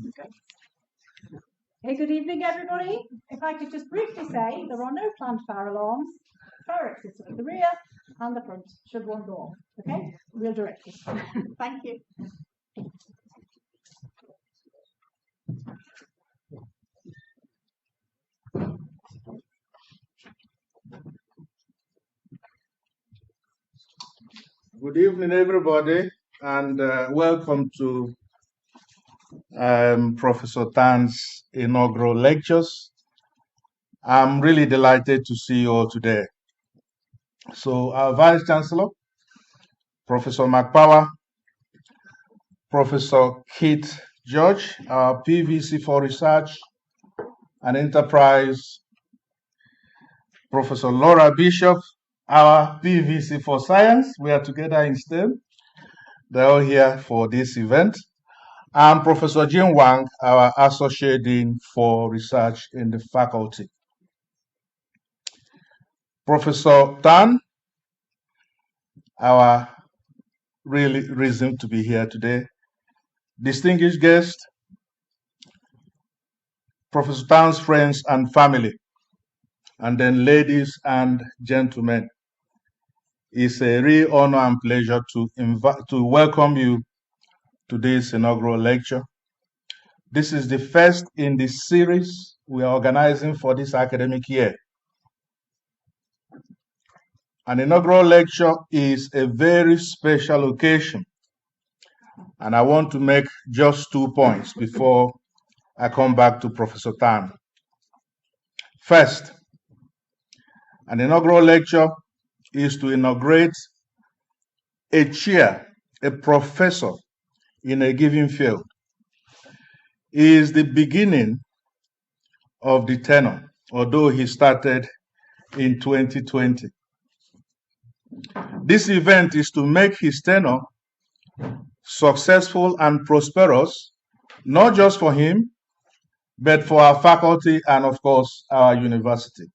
Okay. Hey, good evening, everybody. If I could just briefly say there are no planned fire alarms. Fire exits are at the rear and the front should one go off. Okay, we'll direct you. Thank you. Good evening, everybody, and welcome to Professor Tan's inaugural lectures. I'm really delighted to see you all today. So, our Vice Chancellor, Professor McPower, Professor Keith George, our PVC for Research and Enterprise, Professor Laura Bishop, our PVC for Science. We are together in STEM. They're all here for this event. And Professor Jin Wang, our Associate Dean for Research in the faculty. Professor Tan, our really reason to be here today. Distinguished guest, Professor Tan's friends and family, and then ladies and gentlemen. It's a real honor and pleasure to welcome you to this inaugural lecture. This is the first in the series we are organizing for this academic year. An inaugural lecture is a very special occasion, and I want to make just 2 points before I come back to Professor Tan. First, an inaugural lecture is to inaugurate a chair, a professor in a given field. It is the beginning of the tenure, although he started in 2020. This event is to make his tenure successful and prosperous, not just for him, but for our faculty and, of course, our university.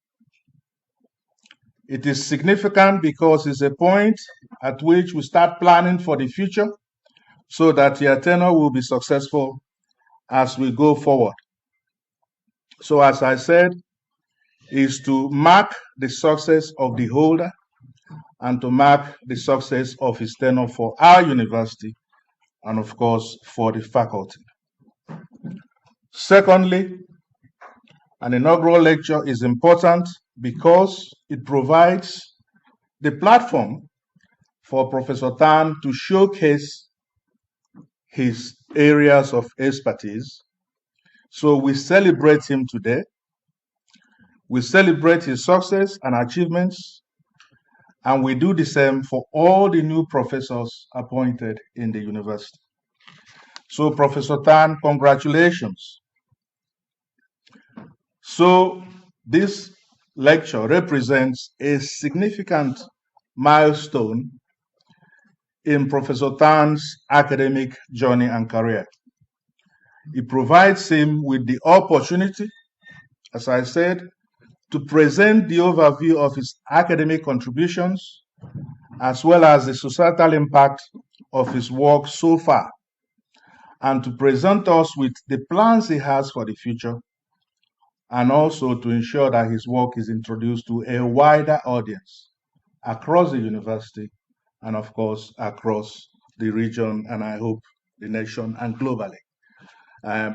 It is significant because it's a point at which we start planning for the future so that your tenure will be successful as we go forward. So, as I said, is to mark the success of the holder and to mark the success of his tenure for our university and, of course, for the faculty. Secondly, an inaugural lecture is important because it provides the platform for Professor Tan to showcase his areas of expertise. So we celebrate him today. We celebrate his success and achievements, and we do the same for all the new professors appointed in the university. So Professor Tan, congratulations. So this lecture represents a significant milestone in Professor Tan's academic journey and career. It provides him with the opportunity, as I said, to present the overview of his academic contributions, as well as the societal impact of his work so far, and to present us with the plans he has for the future, and also to ensure that his work is introduced to a wider audience across the university and, of course, across the region, and I hope the nation and globally.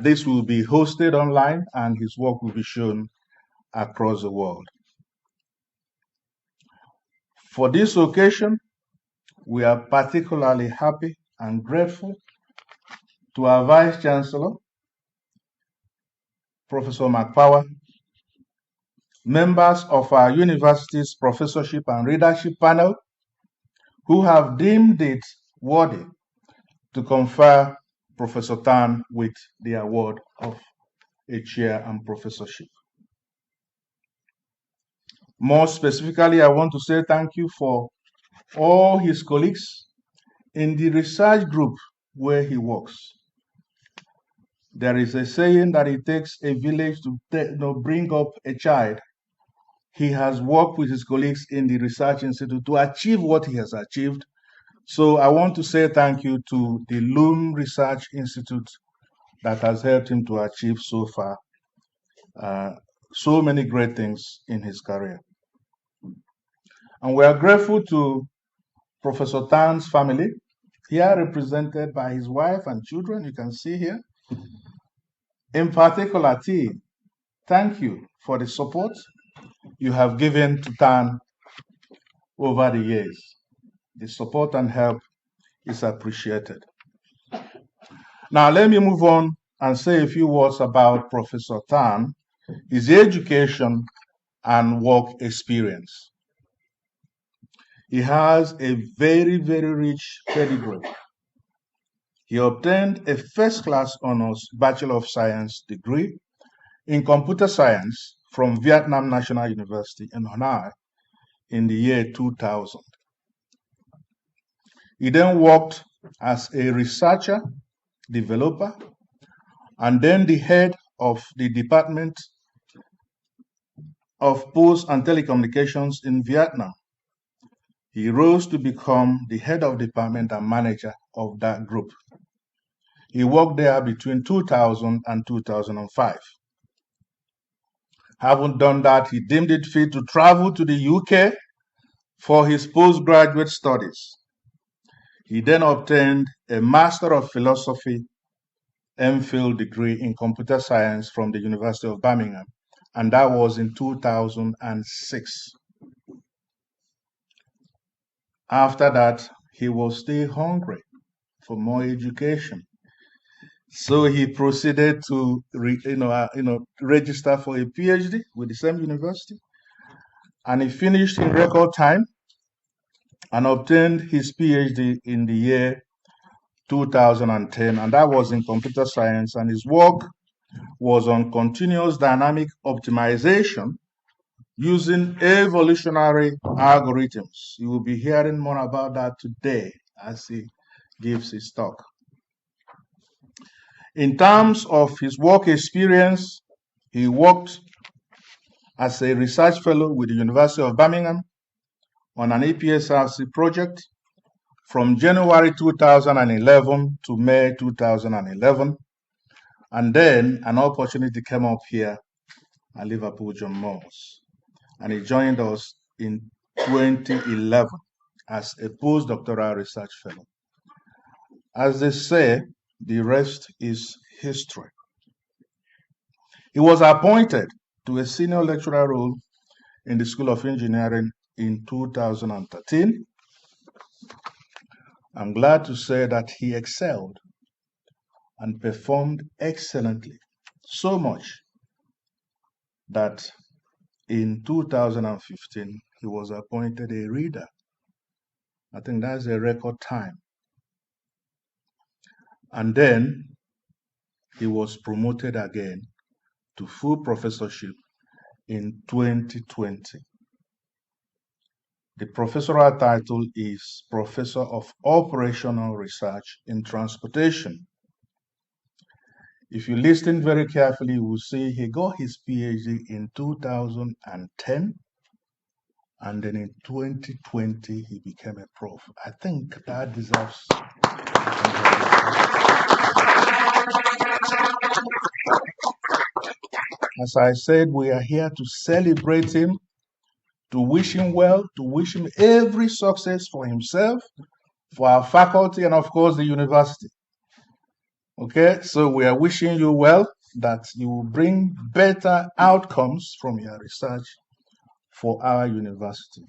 This will be hosted online, and his work will be shown across the world. For this occasion, we are particularly happy and grateful to our Vice Chancellor, Professor McPower, members of our university's professorship and readership panel, who have deemed it worthy to confer Professor Tan with the award of a chair and professorship. More specifically, I want to say thank you for all his colleagues in the research group where he works. There is a saying that it takes a village to bring up a child. He has worked with his colleagues in the Research Institute to achieve what he has achieved. So I want to say thank you to the Loom Research Institute that has helped him to achieve so far so many great things in his career. And we are grateful to Professor Tan's family, here represented by his wife and children, you can see here. In particular, T, thank you for the support you have given to Tan over the years. The support and help is appreciated. Now, let me move on and say a few words about Professor Tan, his education and work experience. He has a very, very rich pedigree. He obtained a first-class honors Bachelor of Science degree in computer science from Vietnam National University in Hanoi in the year 2000. He then worked as a researcher, developer, and then the head of the Department of Post and Telecommunications in Vietnam. He rose to become the head of department and manager of that group. He worked there between 2000 and 2005. Having done that, he deemed it fit to travel to the UK for his postgraduate studies. He then obtained a Master of Philosophy MPhil degree in computer science from the University of Birmingham, and that was in 2006. After that, he was still hungry for more education. So he proceeded to register for a PhD with the same university, and he finished in record time and obtained his PhD in the year 2010, and that was in computer science, and his work was on continuous dynamic optimization using evolutionary algorithms. You will be hearing more about that today as he gives his talk. In terms of his work experience, he worked as a research fellow with the University of Birmingham on an EPSRC project from January 2011 to May 2011. And then an opportunity came up here at Liverpool John Moores, and he joined us in 2011 as a postdoctoral research fellow. As they say, the rest is history. He was appointed to a senior lecturer role in the School of Engineering in 2013. I'm glad to say that he excelled and performed excellently, so much that in 2015 he was appointed a reader. I think that's a record time. And then he was promoted again to full professorship in 2020. The professorial title is Professor of Operational Research in Transportation. If you listen very carefully, you will see he got his PhD in 2010, and then in 2020 he became a prof. I think that deserves. As I said, we are here to celebrate him, to wish him well, to wish him every success for himself, for our faculty, and of course the university. Okay, so we are wishing you well, that you will bring better outcomes from your research for our university.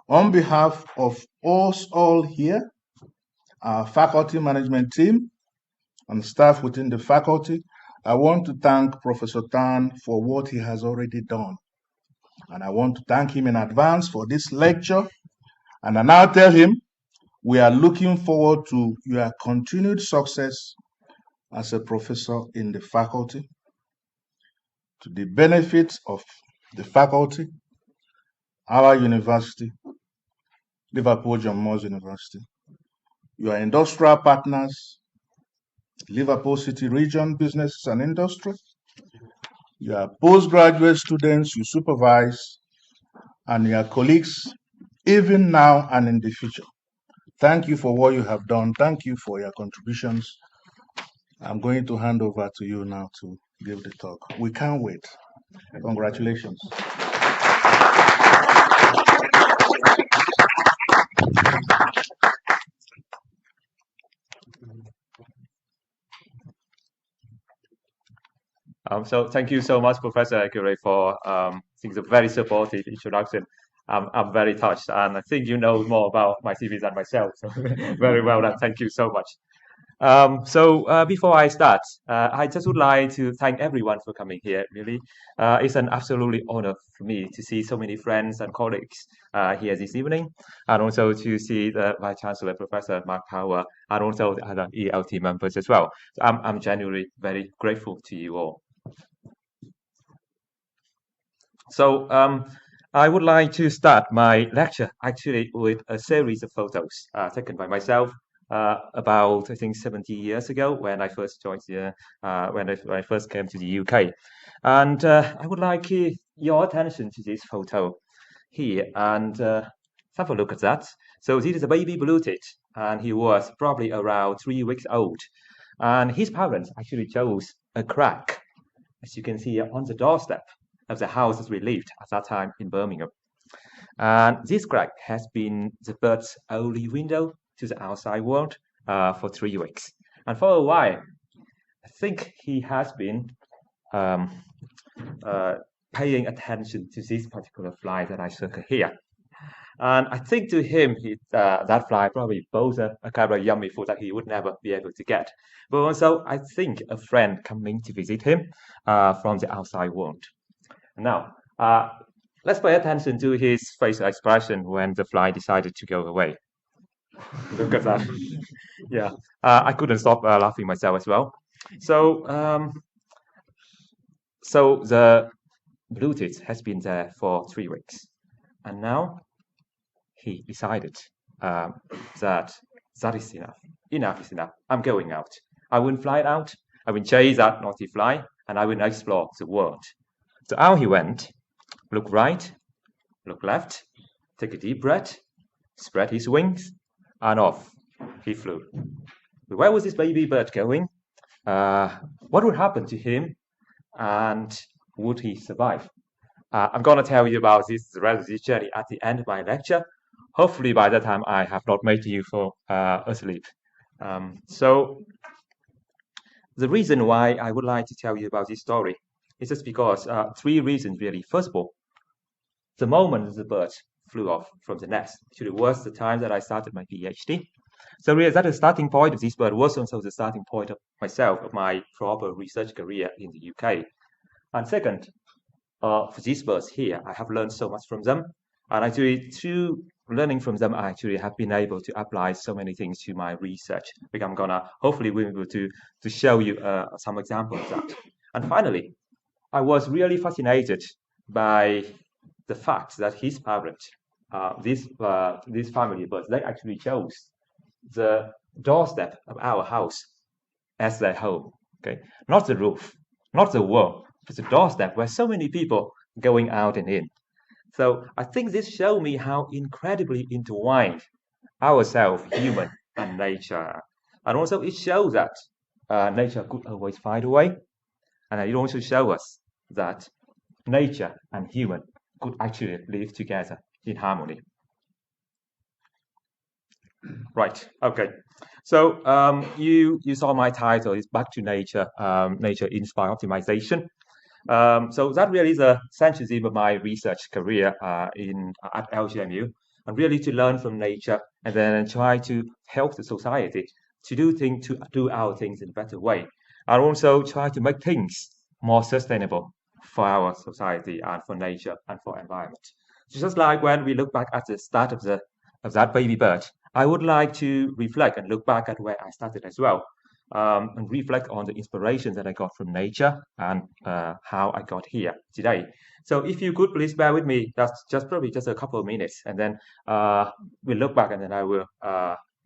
On behalf of us all here, our faculty management team and staff within the faculty, I want to thank Professor Tan for what he has already done. And I want to thank him in advance for this lecture. And I now tell him, we are looking forward to your continued success as a professor in the faculty, to the benefit of the faculty, our university, Liverpool John Moores University, your industrial partners, Liverpool City Region Business and Industry, your postgraduate students you supervise, and your colleagues, even now and in the future. Thank you for what you have done. Thank you for your contributions I'm going to hand over to you now to give the talk. We can't wait. Congratulations. So thank you so much, Professor Aguirre, for I think it's a very supportive introduction. I'm very touched, and I think you know more about my CV than myself. So very well done. Thank you so much. Before I start, I just would like to thank everyone for coming here. Really, it's an absolutely honor for me to see so many friends and colleagues here this evening, and also to see the Vice Chancellor, Professor Mark Power, and also the other ELT members as well. So I'm genuinely very grateful to you all. So I would like to start my lecture actually with a series of photos taken by myself about, I think, 70 years ago when I first joined when I first came to the UK. And I would like your attention to this photo here and have a look at that. So this is a baby blue-tit, and he was probably around 3 weeks old. And his parents actually chose a crack, as you can see on the doorstep of the house that we lived at that time in Birmingham. And this crack has been the bird's only window to the outside world for 3 weeks. And for a while, I think he has been paying attention to this particular fly that I circle here. And I think to him, that fly probably both a kind of yummy food that he would never be able to get. But also, I think a friend coming to visit him from the outside world. Now, let's pay attention to his facial expression when the fly decided to go away. Look at that. Yeah, I couldn't stop laughing myself as well. So, so the blue-tit has been there for 3 weeks, and now he decided that is enough. Enough is enough. I'm going out. I will fly out. I will chase that naughty fly, and I will explore the world. So out he went. Look right, look left, take a deep breath, spread his wings, and off he flew. But where was this baby bird going? What would happen to him? And would he survive? I'm going to tell you about this rest of this journey at the end of my lecture. Hopefully by that time I have not made you fall asleep. So the reason why I would like to tell you about this story is just because 3 reasons really. First of all, the moment the bird flew off from the nest actually was the time that I started my PhD. So really that the starting point of this bird was also the starting point of myself, of my proper research career in the UK. And second, for these birds here, I have learned so much from them. And actually, through learning from them, I actually have been able to apply so many things to my research. Which I'm gonna hopefully be able to show you some examples of that. And finally, I was really fascinated by the fact that his parents, this family of birds, they actually chose the doorstep of our house as their home. Okay, not the roof, not the wall, but the doorstep where so many people going out and in. So I think this shows me how incredibly intertwined ourselves, human and nature, and also it shows that nature could always find a way, and it also shows us that nature and human could actually live together in harmony. Right. Okay. So you saw my title is Back to Nature, Nature Inspired Optimisation. So that really is a central theme of my research career at LGMU, and really to learn from nature and then try to help the society to do our things in a better way, and also try to make things more sustainable for our society and for nature and for environment. Just like when we look back at the start of that baby bird, I would like to reflect and look back at where I started as well, and reflect on the inspiration that I got from nature and how I got here today. So if you could please bear with me, that's probably just a couple of minutes, and then we'll look back and then I will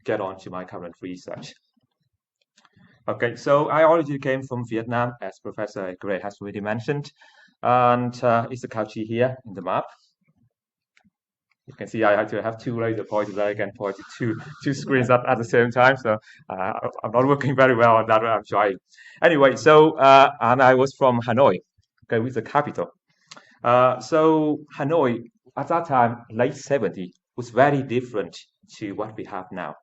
get on to my current research. Okay, so I originally came from Vietnam, as Professor Gray has already mentioned, and it's the country here in the map. You can see I actually have two laser pointers that I can point to two screens at the same time. So I'm not working very well on that. I'm trying. Anyway, so and I was from Hanoi, okay, with the capital. So Hanoi at that time, late 70s, was very different to what we have now.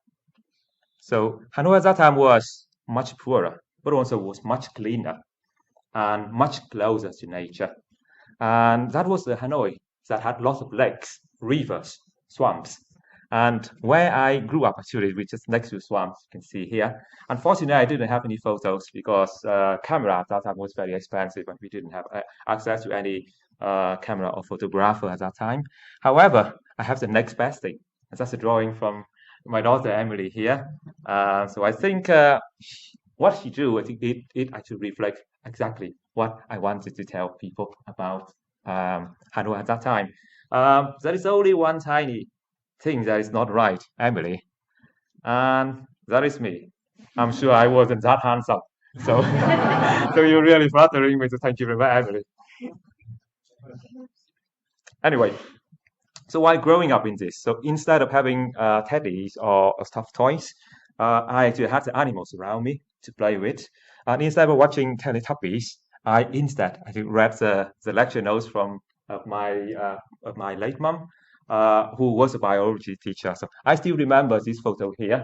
So Hanoi at that time was much poorer, but also was much cleaner and much closer to nature. And that was the Hanoi that had lots of lakes, rivers, swamps. And where I grew up, actually, which is next to swamps, you can see here. Unfortunately, I didn't have any photos because camera at that time was very expensive and we didn't have access to any camera or photographer at that time. However, I have the next best thing. And that's a drawing from my daughter, Emily, here. So I think what she drew, I think it actually reflects exactly what I wanted to tell people about Hanoi at that time. There is only one tiny thing that is not right, Emily, and that is me. I'm sure I wasn't that handsome, so so you're really flattering me. So thank you very much, Emily. Anyway, so while growing up in this, so instead of having teddies or stuffed toys, I actually had the animals around me to play with, and instead of watching Teletubbies, I instead read the lecture notes from of my late mom, who was a biology teacher. So I still remember this photo here.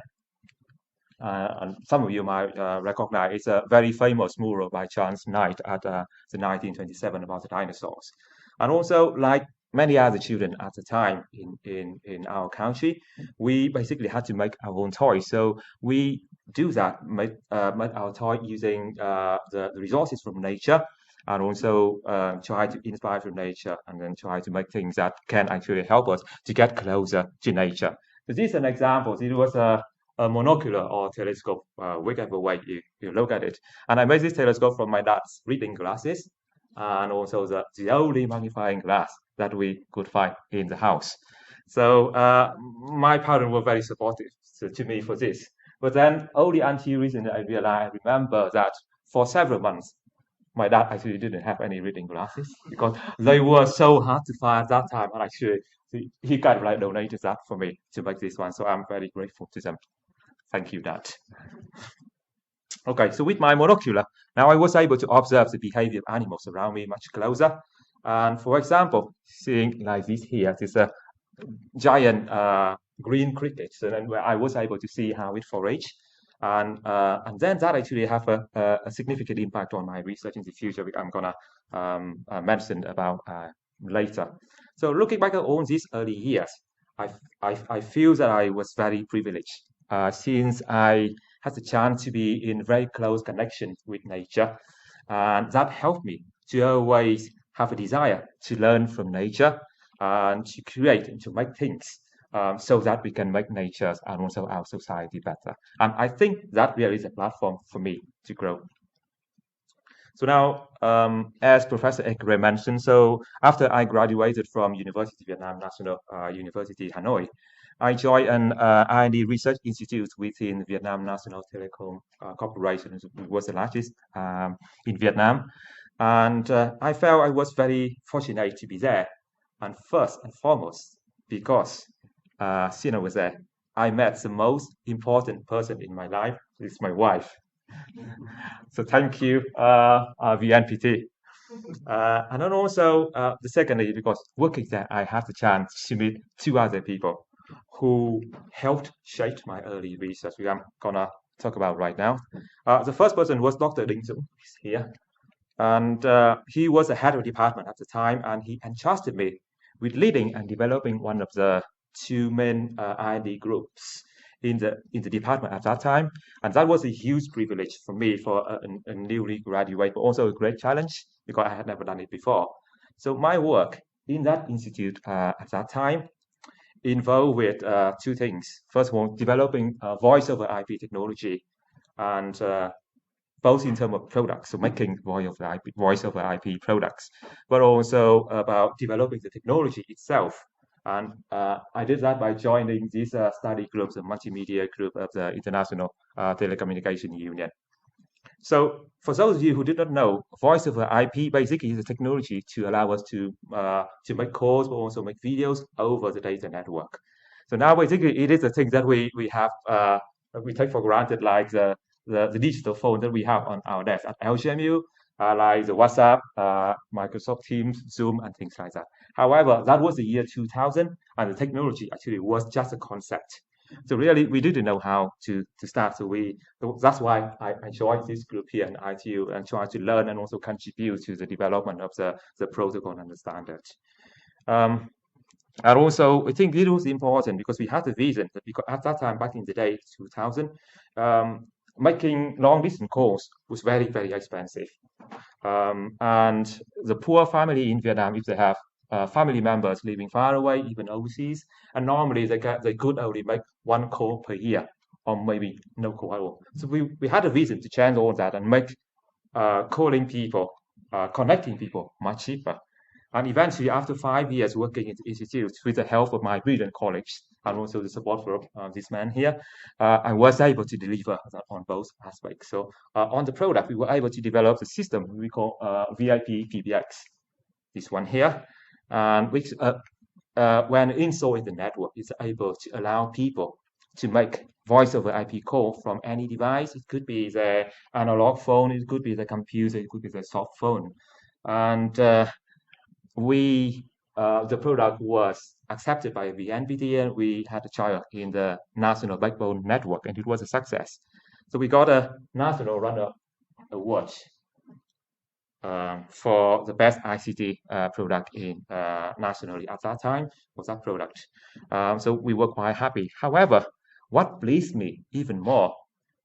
And some of you might recognize it's a very famous mural by Charles Knight at the 1927 about the dinosaurs. And also, like many other children at the time in our country, we basically had to make our own toys. So we do that, make our toy using the resources from nature, and also try to inspire from nature, and then try to make things that can actually help us to get closer to nature. So this is an example. It was a monocular or telescope, whichever way you look at it. And I made this telescope from my dad's reading glasses, and also the only magnifying glass that we could find in the house. So my parents were very supportive to me for this. But then only until recently I remember that for several months, my dad actually didn't have any reading glasses because they were so hard to find at that time. And actually, he kind of like donated that for me to make this one. So I'm very grateful to them. Thank you, Dad. Okay, so with my monocular, now I was able to observe the behavior of animals around me much closer. And for example, seeing like this here, this a giant green cricket, and then where I was able to see how it forage. And then that actually have a significant impact on my research in the future, which I'm gonna mention about later. So looking back at all these early years, I feel that I was very privileged since I had the chance to be in very close connection with nature, and that helped me to always have a desire to learn from nature and to create and to make things so that we can make nature and also our society better. And I think that really is a platform for me to grow. So now, as Professor Ekre mentioned, so after I graduated from University of Vietnam National University Hanoi, I joined an R&D research institute within Vietnam National Telecom Corporation, which was the largest in Vietnam. And I felt I was very fortunate to be there. And first and foremost, because Sina was there, I met the most important person in my life, is my wife. So thank you, VNPT. And then also, the secondly, because working there, I have the chance to meet two other people who helped shape my early research, which I'm gonna talk about right now. The first person was Dr. Ding Zung, he's here. And he was the head of department at the time, and he entrusted me with leading and developing one of the two main R&D groups in the department at that time. And that was a huge privilege for me, for a newly graduate, but also a great challenge because I had never done it before. So my work in that institute at that time involved with two things. First of all, developing voiceover IP technology, and both in terms of products, so making voiceover IP products, but also about developing the technology itself. And I did that by joining these study groups, the multimedia group of the International Telecommunication Union. So for those of you who did not know, voice over IP basically is a technology to allow us to make calls, but also make videos over the data network. So now basically it is a thing that we have we take for granted, like the digital phone that we have on our desk at LGMU, like the WhatsApp, Microsoft Teams, Zoom, and things like that. However, that was the year 2000, and the technology actually was just a concept. So really, we didn't know how to start. So that's why I joined this group here in ITU and try to learn and also contribute to the development of the protocol and the standard. And also, I think it was important because we had a vision that because at that time, back in the day, 2000, making long distance calls was very, very expensive. And the poor family in Vietnam, if they have family members living far away, even overseas, and normally they could only make one call per year, or maybe no call at all. So we had a vision to change all that and make calling people, connecting people much cheaper. And eventually, after 5 years working in the institute with the help of my brilliant colleagues and also the support from this man here, I was able to deliver on both aspects. So on the product, we were able to develop the system we call VIP PBX, this one here, and which when installed in the network, is able to allow people to make voice over IP call from any device. It could be the analog phone, it could be the computer, it could be the soft phone. And the product was accepted by the NVIDIA, and we had a trial in the National Backbone Network, and it was a success. So we got a National Runner Award for the best ICT product in nationally at that time for that product. So we were quite happy. However, what pleased me even more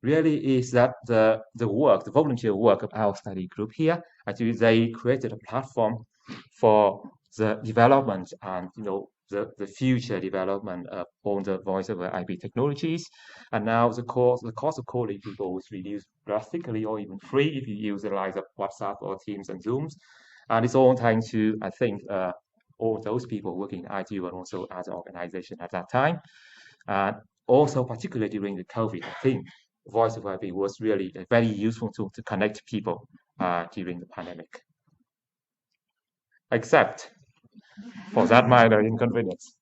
really is that the volunteer work of our study group here, actually they created a platform for the development and the future development of all the voice over IP technologies. And now the cost of calling people was reduced drastically or even free if you use the likes of WhatsApp or Teams and Zooms. And it's all thanks to, I think, all those people working in ITU and also as an organization at that time. And also, particularly during the COVID, I think voice over IP was really a very useful tool to connect people during the pandemic. Except for that minor inconvenience.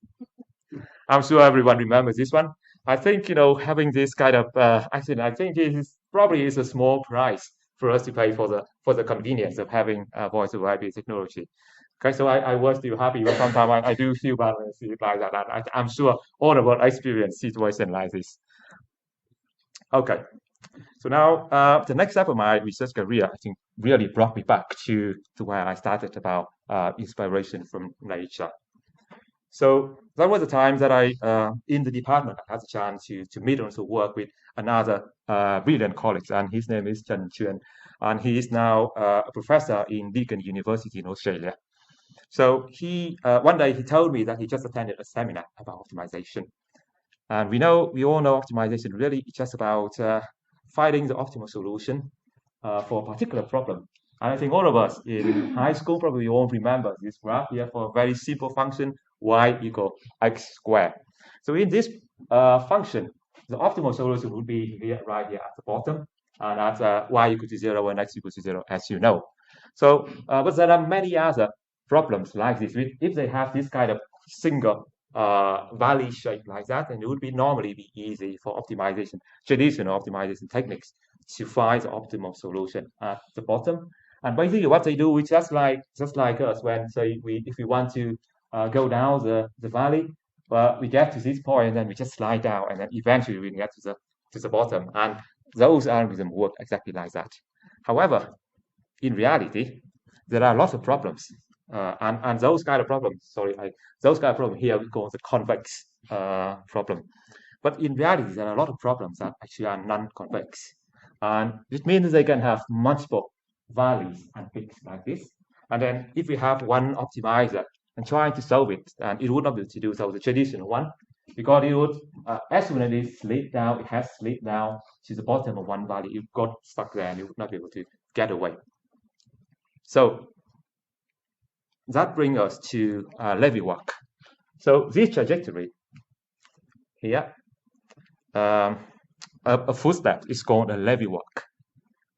I'm sure everyone remembers this one. I think, having this kind of accident, I think it is probably a small price for us to pay for the convenience of having voice over IP technology. Okay, so I was still happy, but sometimes I do feel bad when I see it like that. And I'm sure all of us experience situation like this. Okay, so now the next step of my research career, I think, really brought me back to where I started about inspiration from nature. So that was the time that I, in the department, I had the chance to meet and also work with another brilliant colleague, and his name is Trung Than Nguyen, and he is now a professor in Deakin University in Australia. So one day he told me that he just attended a seminar about optimization. And we all know optimization really is just about finding the optimal solution for a particular problem. And I think all of us in high school probably all remember this graph here for a very simple function, y equal x squared. So in this function, the optimal solution would be here, right here at the bottom, and that's y equal to 0 and x equal to 0, as you know. So, but there are many other problems like this. If they have this kind of single valley shape like that, then it would normally be easy for optimization, traditional optimization techniques to find the optimal solution at the bottom. And basically what they do is just like us when say if we want to go down the valley, we get to this point and then we just slide down and then eventually we get to the bottom. And those algorithms work exactly like that. However, in reality, there are lots of problems. And those kind of problems, those kind of problems here we call the convex problem. But in reality, there are a lot of problems that actually are non-convex. And it means they can have multiple valleys and peaks like this. And then if we have one optimizer and trying to solve it, and it would not be able to do so the traditional one, because it would, as soon as it slid down, it has slid down to the bottom of one valley, it got stuck there and it would not be able to get away. So that brings us to Levy work. So this trajectory here, a footstep is called a Levy work.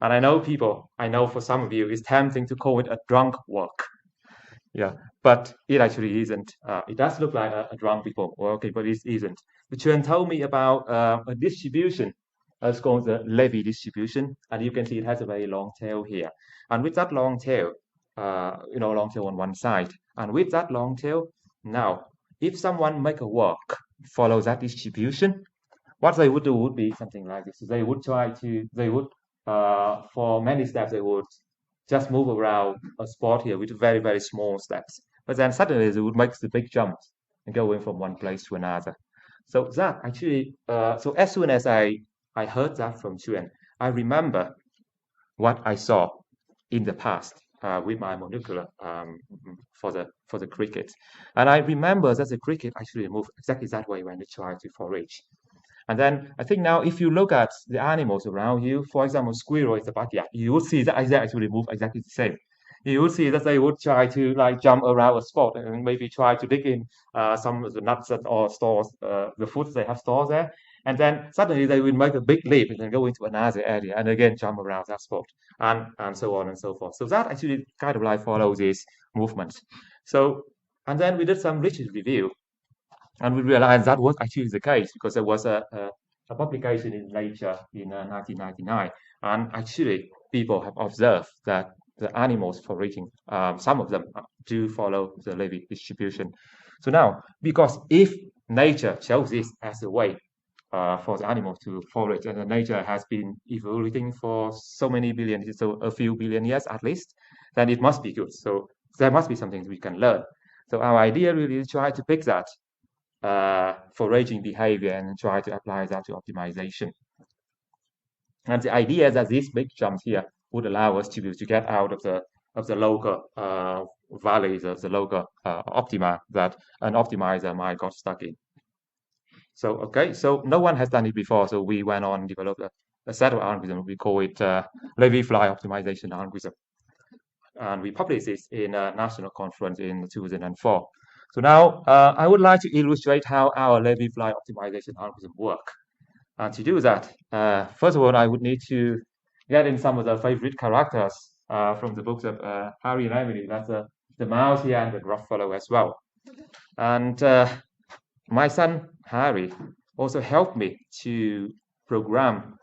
And I know for some of you, it's tempting to call it a drunk walk. Yeah, but it actually isn't. It does look like a drunk people walking, but it isn't. The Chuan told me about a distribution. It's called the Levy distribution, and you can see it has a very long tail here. And with that long tail, long tail on one side, and with that long tail, now, if someone make a walk, follow that distribution, what they would do would be something like this. So they would for many steps, they would just move around a spot here with very, very small steps. But then suddenly they would make the big jumps and going from one place to another. So that actually, so as soon as I heard that from Chuan, I remember what I saw in the past with my monocular for the cricket, and I remember that the cricket actually moved exactly that way when they try to forage. And then I think now if you look at the animals around you, for example, squirrel is a backyard, you will see that they actually move exactly the same. You will see that they would try to like jump around a spot and maybe try to dig in some of the nuts or stores, the foods they have stored there. And then suddenly they will make a big leap and then go into another area and again jump around that spot and so on and so forth. So that actually kind of like follows this movement. So, and then we did some literature review and we realized that was actually the case because there was a publication in Nature in 1999. And actually, people have observed that the animals foraging, some of them do follow the Levy distribution. So now, because if nature chose this as a way for the animals to forage, and the nature has been evolving for so many billion, so a few billion years at least, then it must be good. So there must be something we can learn. So our idea really is to try to pick that foraging behavior and try to apply that to optimization. And the idea is that these big jumps here would allow us to get out of the local valleys of the local optima that an optimizer might got stuck in. So okay, so no one has done it before, so we went on and developed a set of algorithms. We call it Levy fly optimization algorithm, and we published this in a national conference in 2004. So now I would like to illustrate how our Levy fly optimization algorithm work. And to do that, first of all, I would need to get in some of the favorite characters from the books of Harry and Emily. That's the mouse here and the gruffalo as well. And my son Harry also helped me to program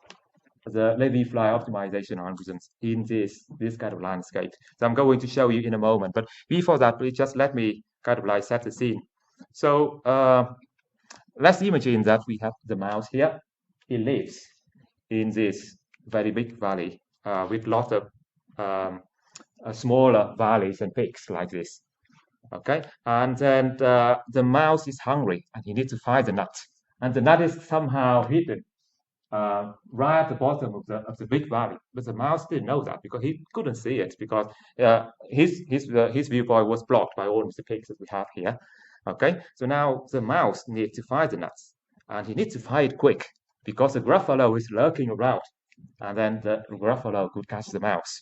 the Levy fly optimization algorithms in this kind of landscape. So I'm going to show you in a moment. But before that, please just let me kind of like set the scene. So let's imagine that we have the mouse here. It lives in this very big valley with lots of smaller valleys and peaks like this. Okay, and then the mouse is hungry and he needs to find the nut, and the nut is somehow hidden right at the bottom of the big valley. But the mouse didn't know that because he couldn't see it because his viewpoint was blocked by all of the peaks that we have here. Okay, so now the mouse needs to find the nuts, and he needs to find it quick because the gruffalo is lurking around, and then the gruffalo could catch the mouse.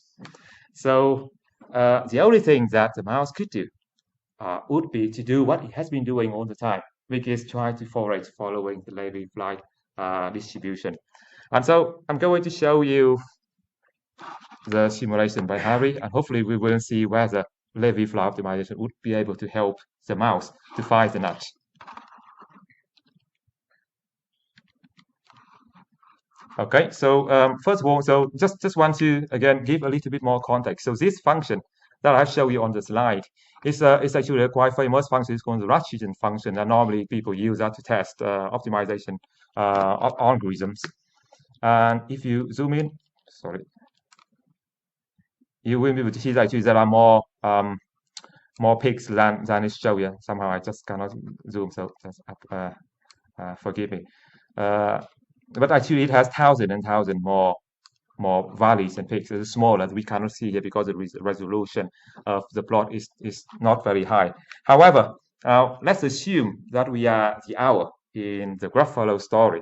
So the only thing that the mouse could do would be to do what it has been doing all the time, which is try to forage following the Levy fly distribution. And so I'm going to show you the simulation by Harry, and hopefully we will see whether Levy fly optimization would be able to help the mouse to find the nut. Okay, so first of all, so just want to again give a little bit more context. So this function that I show you on the slide is actually a quite famous function. It's called the Ratchingen function, and normally people use that to test optimization algorithms. And if you zoom in, you will be able to see that actually there are more peaks than is shown here. Somehow I just cannot zoom, so just forgive me. But actually it has thousands and thousands more valleys and peaks. It's smaller. We cannot see here because the resolution of the plot is not very high. However, let's assume that we are the owl in the gruffalo story.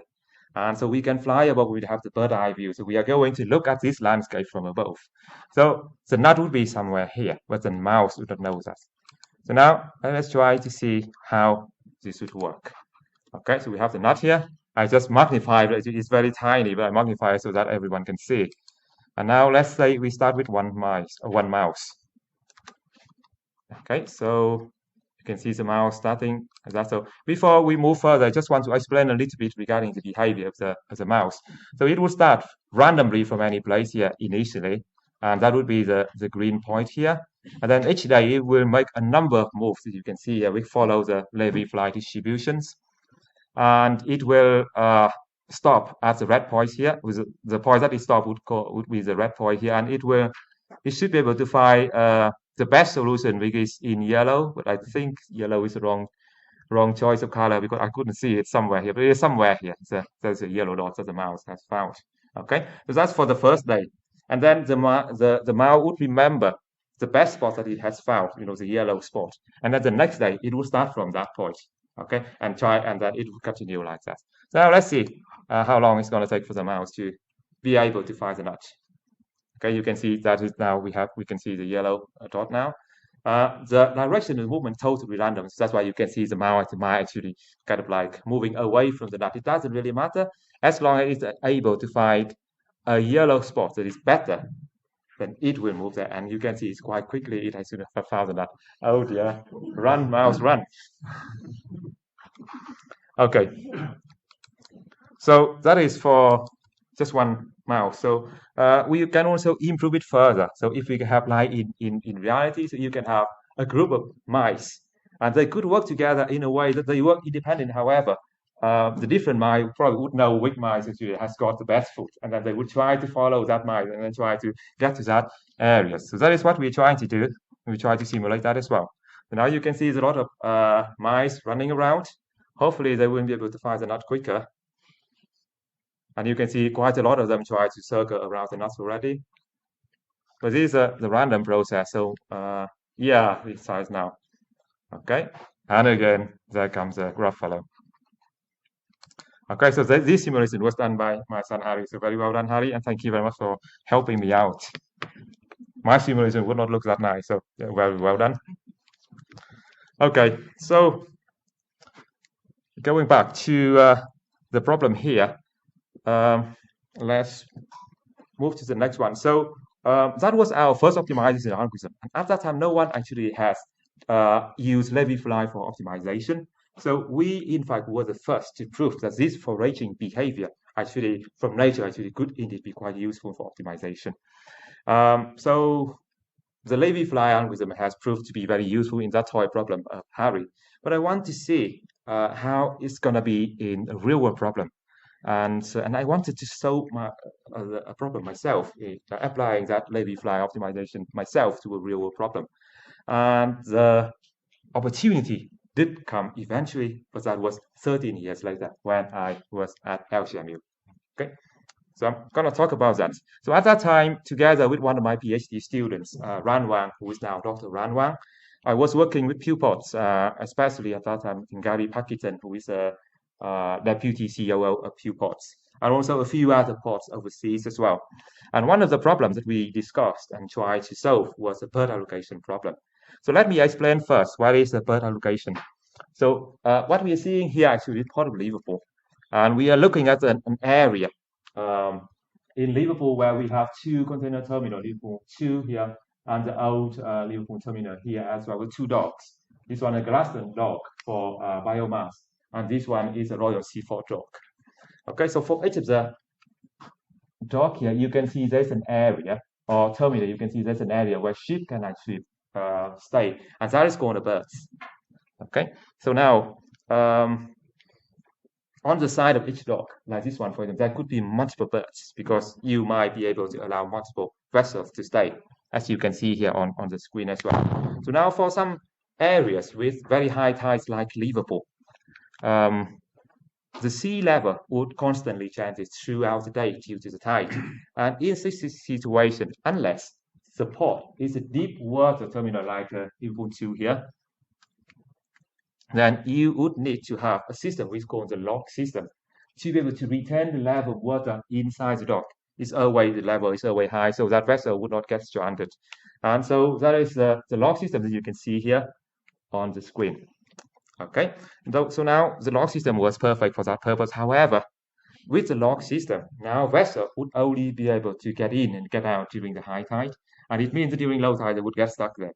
And so we can fly above, we have the bird eye view. So we are going to look at this landscape from above. So the nut would be somewhere here, but the mouse would not know that. So now let's try to see how this would work. Okay, so we have the nut here. I just magnified it. It's very tiny, but I magnify it so that everyone can see it. And now let's say we start with one mouse. Okay, so you can see the mouse starting as that. So before we move further, I just want to explain a little bit regarding the behavior of the mouse. So it will start randomly from any place here initially, and that would be the green point here. And then each day it will make a number of moves. As you can see here, we follow the Levy fly distributions, and it will stop at the red point here. With the point that it stopped would be the red point here, and it should be able to find the best solution, which is in yellow. But I think yellow is the wrong choice of color because I couldn't see it somewhere here. But it is somewhere here. There's a yellow dot that the mouse has found. Okay, so that's for the first day, and then the mouse would remember the best spot that it has found, the yellow spot, and then the next day it will start from that point. Okay, and then it will continue like that. So now let's see how long it's going to take for the mouse to be able to find the nut. Okay, you can see that is now we can see the yellow dot now. The direction of movement totally random. So that's why you can see the mouse might actually kind of like moving away from the nut. It doesn't really matter as long as it's able to find a yellow spot that is better, then it will move there. And you can see it's quite quickly it has found the nut. Oh dear, run mouse run. Okay, so that is for just one mouse. So we can also improve it further. So if we have like in reality, so you can have a group of mice, and they could work together in a way that they work independent. However, the different mice probably would know which mice actually has got the best food, and then they would try to follow that mice and then try to get to that area. So that is what we're trying to do. We try to simulate that as well. So now you can see there's a lot of mice running around. Hopefully they will be able to find the nut quicker. And you can see quite a lot of them try to circle around the nuts already. But this is the random process. So yeah, it starts now. Okay, and again, there comes a gruffalo. Okay, so this simulation was done by my son Harry. So very well done, Harry, and thank you very much for helping me out. My simulation would not look that nice, so very well done. Okay, so going back to the problem here, let's move to the next one. So that was our first optimization algorithm. And at that time, no one actually has used Levy fly for optimization. So we, in fact, were the first to prove that this foraging behavior actually, from nature, actually could indeed be quite useful for optimization. So the Levy fly algorithm has proved to be very useful in that toy problem of Harry. But I want to see how it's going to be in a real-world problem. And I wanted to solve a problem myself, applying that Levy fly optimization myself to a real-world problem. And the opportunity did come eventually, but that was 13 years later when I was at LCMU. Okay, so I'm going to talk about that. So at that time, together with one of my PhD students, Ran Wang, who is now Dr. Ran Wang, I was working with pupils, especially at that time, Gary Pakistan, who is a deputy COO of few ports, and also a few other ports overseas as well. And one of the problems that we discussed and tried to solve was the bird allocation problem. So let me explain first what is the bird allocation. So what we are seeing here actually is part of Liverpool, and we are looking at an area in Liverpool where we have two container terminals, Liverpool 2 here, and the old Liverpool terminal here as well with two docks. This one a Glaston dock for biomass, and this one is a Royal Seaford dock. Okay, so for each of the dock here, you can see there's an area, or terminal, you can see there's an area where sheep can actually stay, and that is called the birds. Okay, so now on the side of each dock, like this one, for example, there could be multiple birds because you might be able to allow multiple vessels to stay, as you can see here on the screen as well. So now for some areas with very high tides like Liverpool, the sea level would constantly change throughout the day due to the tide. And in this situation, unless the port is a deep water terminal like Liverpool 2 here, then you would need to have a system which is called the lock system to be able to retain the level of water inside the dock. The level is always high, so that vessel would not get stranded. And so that is the lock system that you can see here on the screen. Okay, so now the lock system was perfect for that purpose. However, with the log system, now vessel would only be able to get in and get out during the high tide, and it means that during low tide they would get stuck there.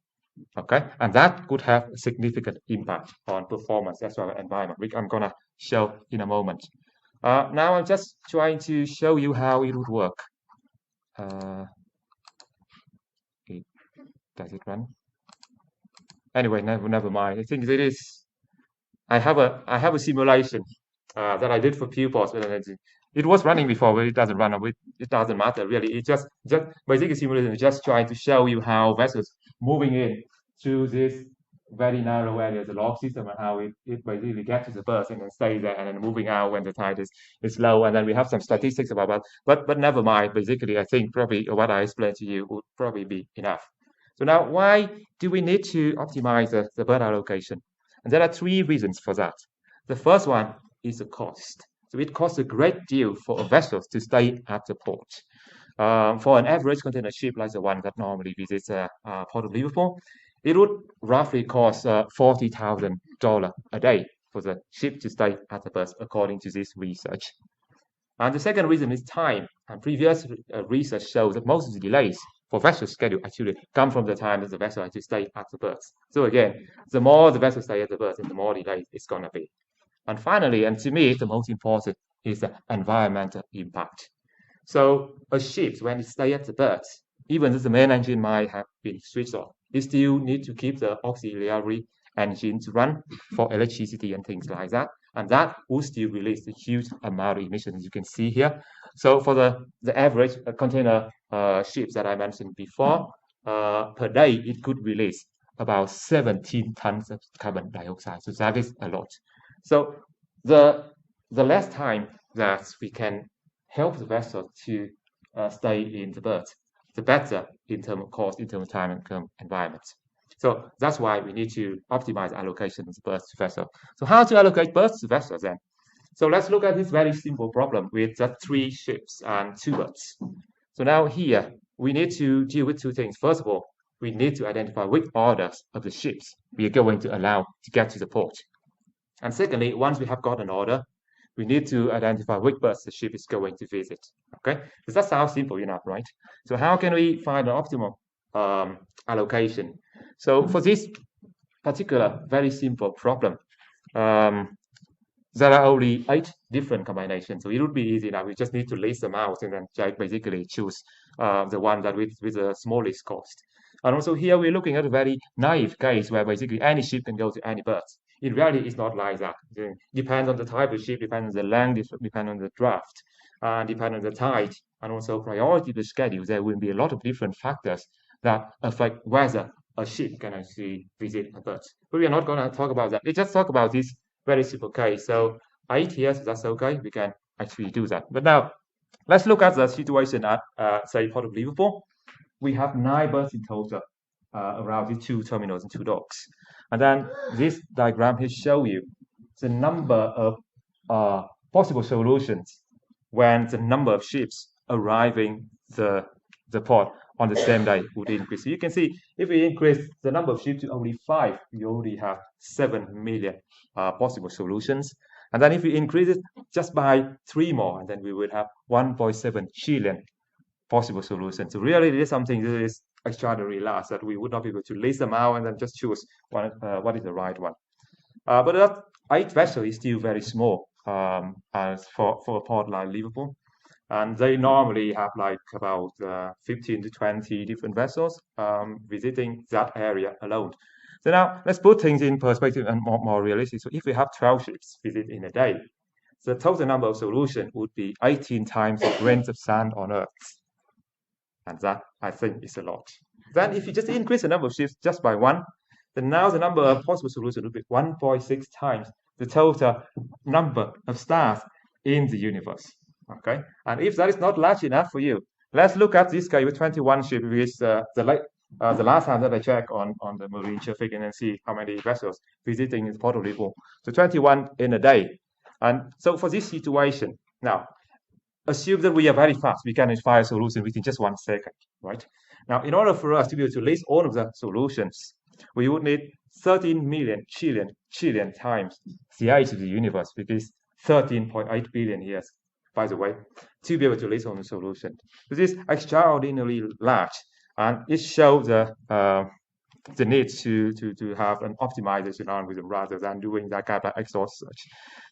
Okay, and that could have a significant impact on performance as well as environment, which I'm gonna show in a moment. Now I'm just trying to show you how it would work. Does it run? Anyway, never mind. I think it is. I have a simulation that I did for pupils with energy. It was running before, but it doesn't run. It doesn't matter really. It just basically simulation is just trying to show you how vessels moving in through this very narrow area of the log system and how it basically gets to the berth and then stay there and then moving out when the tide is low. And then we have some statistics about that. But never mind. Basically, I think probably what I explained to you would probably be enough. So now, why do we need to optimize the berth allocation? And there are three reasons for that. The first one is the cost. So it costs a great deal for a vessel to stay at the port. For an average container ship like the one that normally visits Port of Liverpool, it would roughly cost $40,000 a day for the ship to stay at the berth, according to this research. And the second reason is time. And previous research shows that most of the delays for vessel schedule actually come from the time that the vessel actually stay at the berth. So again, the more the vessel stay at the berth, the more delayed it's going to be. And finally, and to me, the most important is the environmental impact. So a ship, when it stay at the berth, even though the main engine might have been switched off, it still need to keep the auxiliary engine to run for electricity and things like that. And that will still release a huge amount of emissions, as you can see here. So for the average container ships that I mentioned before, per day, it could release about 17 tons of carbon dioxide. So that is a lot. So the less time that we can help the vessel to stay in the berth, the better in terms of cost, in terms of time, and environment. So that's why we need to optimize allocation of the berths to vessel. So how to allocate berths to vessels then? So let's look at this very simple problem with just 3 ships and 2 berths. So now here, we need to deal with 2 things. First of all, we need to identify which orders of the ships we are going to allow to get to the port. And secondly, once we have got an order, we need to identify which berths the ship is going to visit. Okay, does that sound simple enough, right? So how can we find an optimal allocation? So for this particular very simple problem, there are only 8 different combinations. So it would be easy now. We just need to list them out and then basically choose the one that with the smallest cost. And also here we're looking at a very naive case where basically any ship can go to any berth. In reality, it's not like that. It depends on the type of ship, depends on the length, depends on the draft, depends on the tide, and also priority of the schedule. There will be a lot of different factors that affect whether a ship can actually visit a berth. But we are not going to talk about that. Let's just talk about this very simple case. So 8 years, that's okay. We can actually do that. But now, let's look at the situation at, say, Port of Liverpool. We have 9 berths in total around these 2 terminals and 2 docks. And then this diagram here shows you the number of possible solutions when the number of ships arriving the port on the same day would increase. So you can see if we increase the number of ships to only 5, we already have 7 million possible solutions. And then if we increase it just by 3 more, and then we would have 1.7 trillion possible solutions. So really, it is something that is extraordinarily large that we would not be able to list them out and then just choose one, what is the right one. But that 8 vessels is still very small as for a port like Liverpool. And they normally have like about 15 to 20 different vessels visiting that area alone. So now let's put things in perspective and more realistic. So if we have 12 ships visit in a day, the total number of solutions would be 18 times the grains of sand on Earth. And that, I think, is a lot. Then if you just increase the number of ships just by 1, then now the number of possible solutions would be 1.6 times the total number of stars in the universe. Okay, and if that is not large enough for you, let's look at this guy with 21 ships, which is the last time that I checked on the marine traffic and then see how many vessels visiting the Port of Liverpool. So 21 in a day. And so for this situation, now, assume that we are very fast. We can find a solution within just 1 second, right? Now, in order for us to be able to list all of the solutions, we would need 13 million trillion times the age of the universe, which is 13.8 billion years. by the way, to be able to list on the solution. This is extraordinarily large, and it shows the need to have an optimization algorithm rather than doing that kind of exhaust search.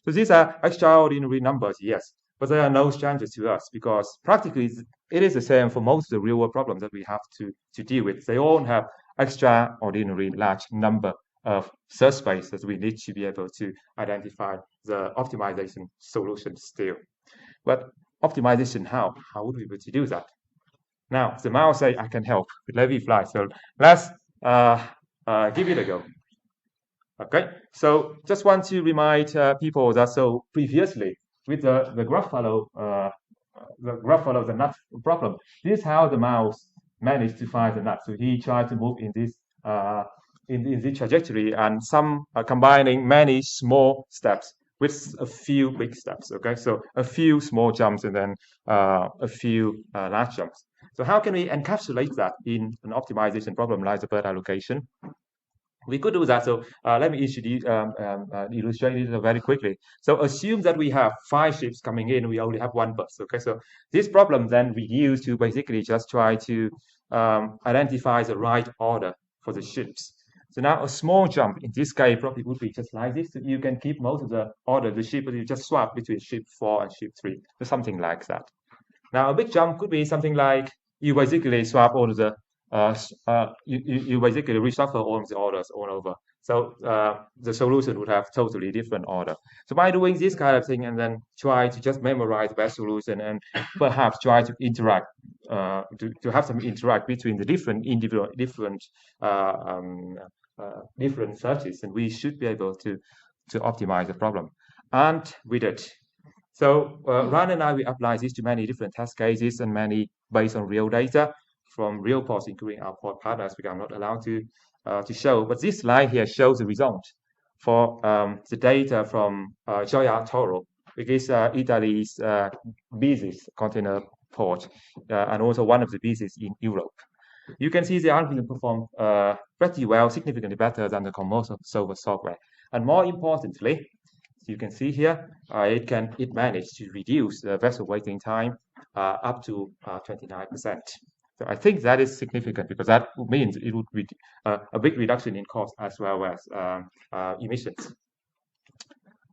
So these are extraordinary numbers, yes, but they are no strangers to us because practically it is the same for most of the real world problems that we have to deal with. They all have extraordinary large number of search space that we need to be able to identify the optimization solution still. But optimization, how? How would we be able to do that? Now, the mouse say I can help with Levy fly. So let's give it a go. Okay, so just want to remind people that so previously with the Gruffalo the nut problem, this is how the mouse managed to find the nut. So he tried to move in this in this trajectory and some combining many small steps with a few big steps. Okay, so a few small jumps and then a few large jumps. So how can we encapsulate that in an optimization problem like the bird allocation? We could do that. So let me illustrate it very quickly. So assume that we have 5 ships coming in, we only have 1 bus. Okay, so this problem then we use to basically just try to identify the right order for the ships. So now a small jump in this case probably would be just like this. So you can keep most of the order of the ship, but you just swap between ship 4 and ship 3, or something like that. Now a big jump could be something like you basically swap all of the you basically reshuffle all of the orders all over. So the solution would have totally different order. So by doing this kind of thing and then try to just memorize the best solution and perhaps try to interact to have some interact between the different different searches, and we should be able to optimize the problem. And we did. So Ran and I, we apply this to many different test cases and many based on real data from real ports, including our port partners, which I'm not allowed to show. But this slide here shows the result for the data from Gioia Tauro, which is Italy's busiest container port, and also one of the busiest in Europe. You can see the algorithm performed pretty well, significantly better than the commercial software. And more importantly, you can see here, it managed to reduce the vessel waiting time up to 29%. So I think that is significant because that means it would be a big reduction in cost as well as emissions.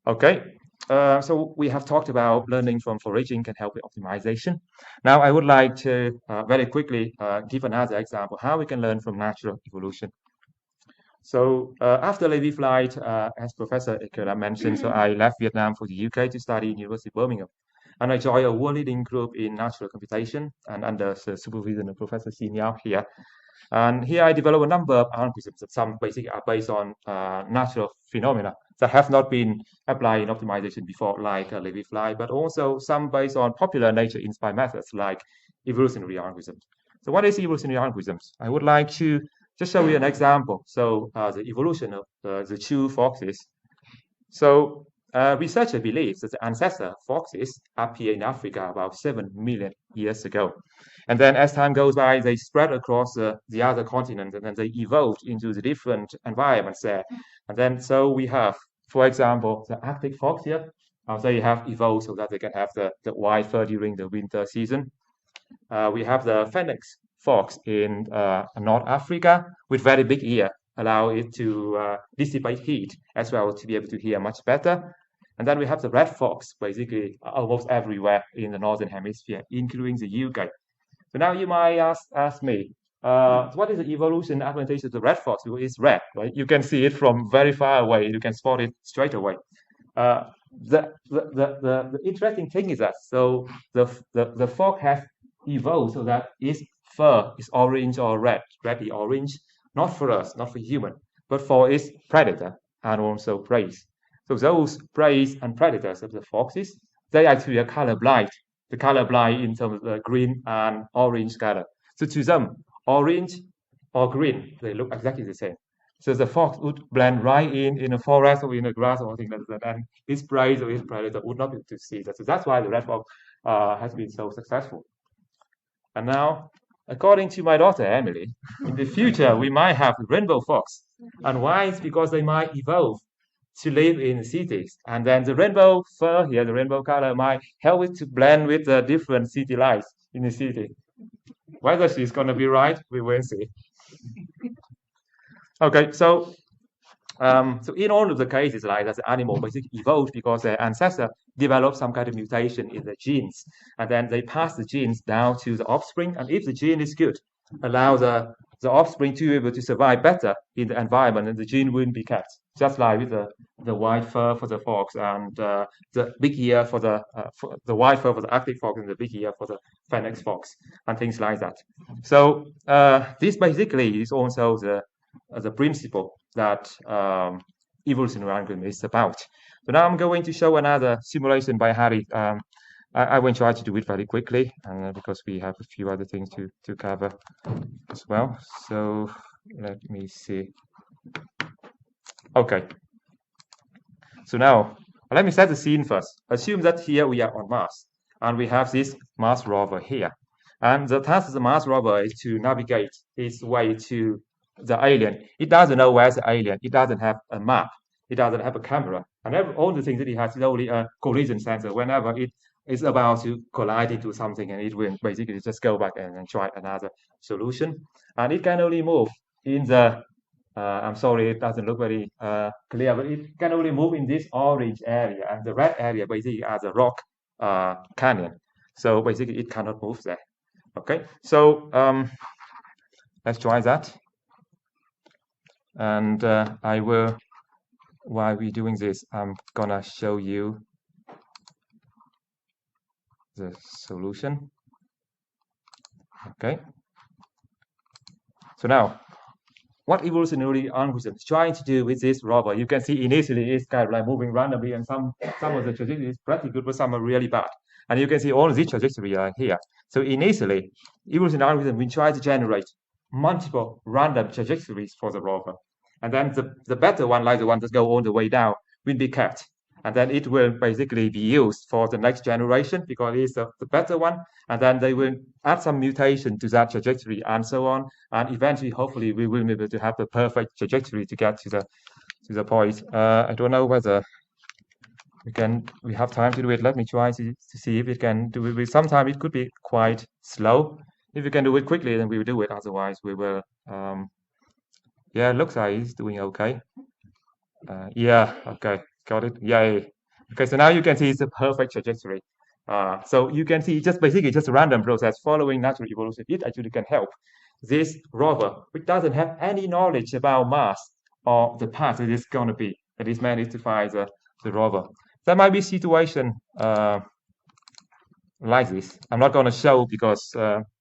Okay, so we have talked about learning from foraging can help with optimization. Now I would like to very quickly give another example how we can learn from natural evolution. So after Levy flight, as Professor Ekela mentioned, so I left Vietnam for the UK to study in University of Birmingham. And I joined a world-leading group in natural computation and under the supervision of Professor Xin Yao here. And here I developed a number of algorithms that some basically are based on natural phenomena that have not been applied in optimization before, like Levy flight, but also some based on popular nature-inspired methods like evolutionary algorithms. So what is evolutionary algorithms? I would like to just show you an example. So the evolution of the 2 foxes. So researchers believe that the ancestor foxes appeared in Africa about 7 million years ago. And then as time goes by, they spread across the other continents and then they evolved into the different environments there. And then so we have, for example, the Arctic fox here. They have evolved so that they can have the white fur during the winter season. We have the Phoenix fox in North Africa with very big ear, allow it to dissipate heat as well to be able to hear much better. And then we have the red fox, basically almost everywhere in the Northern Hemisphere, including the UK. So now you might ask me, what is the evolution advantage of the red fox? It's red, right? You can see it from very far away. You can spot it straight away. The interesting thing is that so the fox has evolved so that its fur is orange or redly orange, not for us, not for human, but for its predator and also prey. So those prey and predators of the foxes, they actually are color blind. The color blind in terms of the green and orange color. So to them, orange or green, they look exactly the same. So the fox would blend right in a forest or in a grass or something like that, and its prey or its predator would not be able to see that. So that's why the red fox has been so successful. And now, according to my daughter Emily, in the future we might have the rainbow fox. And why? It's because they might evolve to live in cities. And then the rainbow fur here, the rainbow color, might help it to blend with the different city lights in the city. Whether she's going to be right, we will see. Okay, so in all of the cases, like that, the animal basically evolved because their ancestor developed some kind of mutation in the genes, and then they pass the genes down to the offspring. And if the gene is good, allow the offspring to be able to survive better in the environment, and the gene wouldn't be kept. Just like with the white fur for the fox and the big ear for the white fur for the Arctic fox and the big ear for the Fennex fox and things like that. So this basically is also the principle that evolutionary algorithm is about. So now I'm going to show another simulation by Harry. I will try to do it very quickly because we have a few other things to cover as well. So let me see. Okay. So now let me set the scene first. Assume that here we are on Mars and we have this Mars rover here. And the task of the Mars rover is to navigate its way to the alien. It doesn't know where's the alien. It doesn't have a map. It doesn't have a camera. And all the things that it has is only a collision sensor. Whenever it is about to collide into something, and it will basically just go back and try another solution. And it can only move in the, I'm sorry, it doesn't look very clear, but it can only move in this orange area. And the red area basically are the rock canyon. So basically it cannot move there. Okay, so let's try that. And I will, while we're doing this, I'm gonna show you the solution. Okay. So now, what evolutionary algorithm is trying to do with this rover? You can see initially it's kind of like moving randomly, and some of the trajectory is pretty good, but some are really bad. And you can see all of these trajectories are here. So initially, evolutionary algorithm will try to generate multiple random trajectories for the rover. And then the better one, like the one that go all the way down, will be kept. And then it will basically be used for the next generation because it's the better one. And then they will add some mutation to that trajectory and so on. And eventually, hopefully, we will be able to have the perfect trajectory to get to the point. I don't know whether we have time to do it. Let me try to see if it can do it. Sometimes it could be quite slow. If we can do it quickly, then we will do it. Otherwise, we will. Yeah, it looks like it's doing okay. Yeah, okay, got it. Yay. Okay, so now you can see it's a perfect trajectory. So you can see just basically just a random process following natural evolution. It actually can help this rover, which doesn't have any knowledge about Mars or the path it is going to be, that is managed to find the rover. There might be a situation like this. I'm not going to show because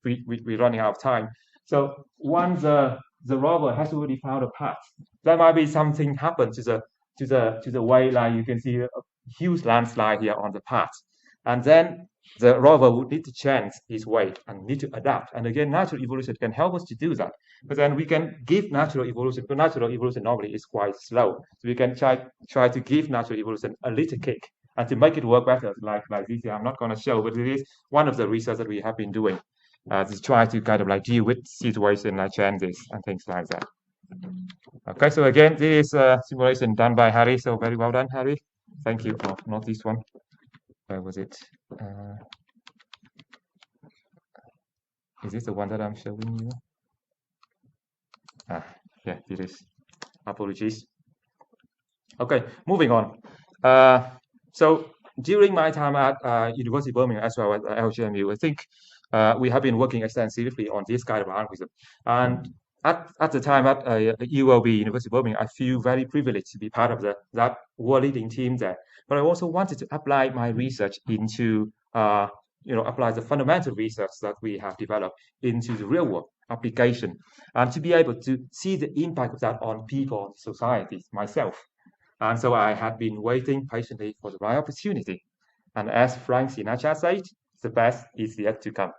we're running out of time. So once the rover has already found a path, there might be something happen to the way, like you can see a huge landslide here on the path, and then the rover would need to change his way and need to adapt. And again, natural evolution can help us to do that. But then we can give natural evolution. But natural evolution normally is quite slow, so we can try to give natural evolution a little kick and to make it work better, like this. I'm not going to show, but it is one of the research that we have been doing to try to kind of like deal with situation like changes and things like that. Okay, so again, this is a simulation done by Harry. So very well done, Harry. Thank you. Oh, not this one. Where was it? Is this the one that I'm showing you? Yeah, it is. Apologies. Okay, moving on. So during my time at University of Birmingham as well as LGMU, I think we have been working extensively on this kind of algorithm. And at the time at UOB, University of Birmingham, I feel very privileged to be part of that world-leading team there. But I also wanted to apply my research into, apply the fundamental research that we have developed into the real-world application, and to be able to see the impact of that on people, societies, myself. And so I had been waiting patiently for the right opportunity. And as Frank Sinatra said, the best is yet to come.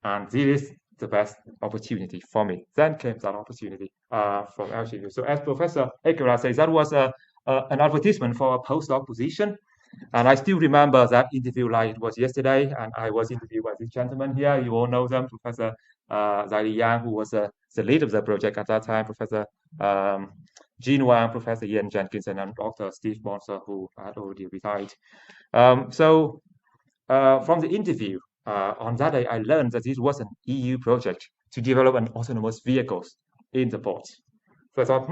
And this is the best opportunity for me. Then came that opportunity from LGU. So as Professor Ekera says, that was an advertisement for a postdoc position. And I still remember that interview like it was yesterday. And I was interviewed by this gentleman here. You all know them, Professor Zai Yang, who was the lead of the project at that time, Professor Jean Wang, Professor Ian Jenkins, and Dr. Steve Bonser, who had already retired. From the interview on that day, I learned that this was an EU project to develop an autonomous vehicles in the port. So I thought,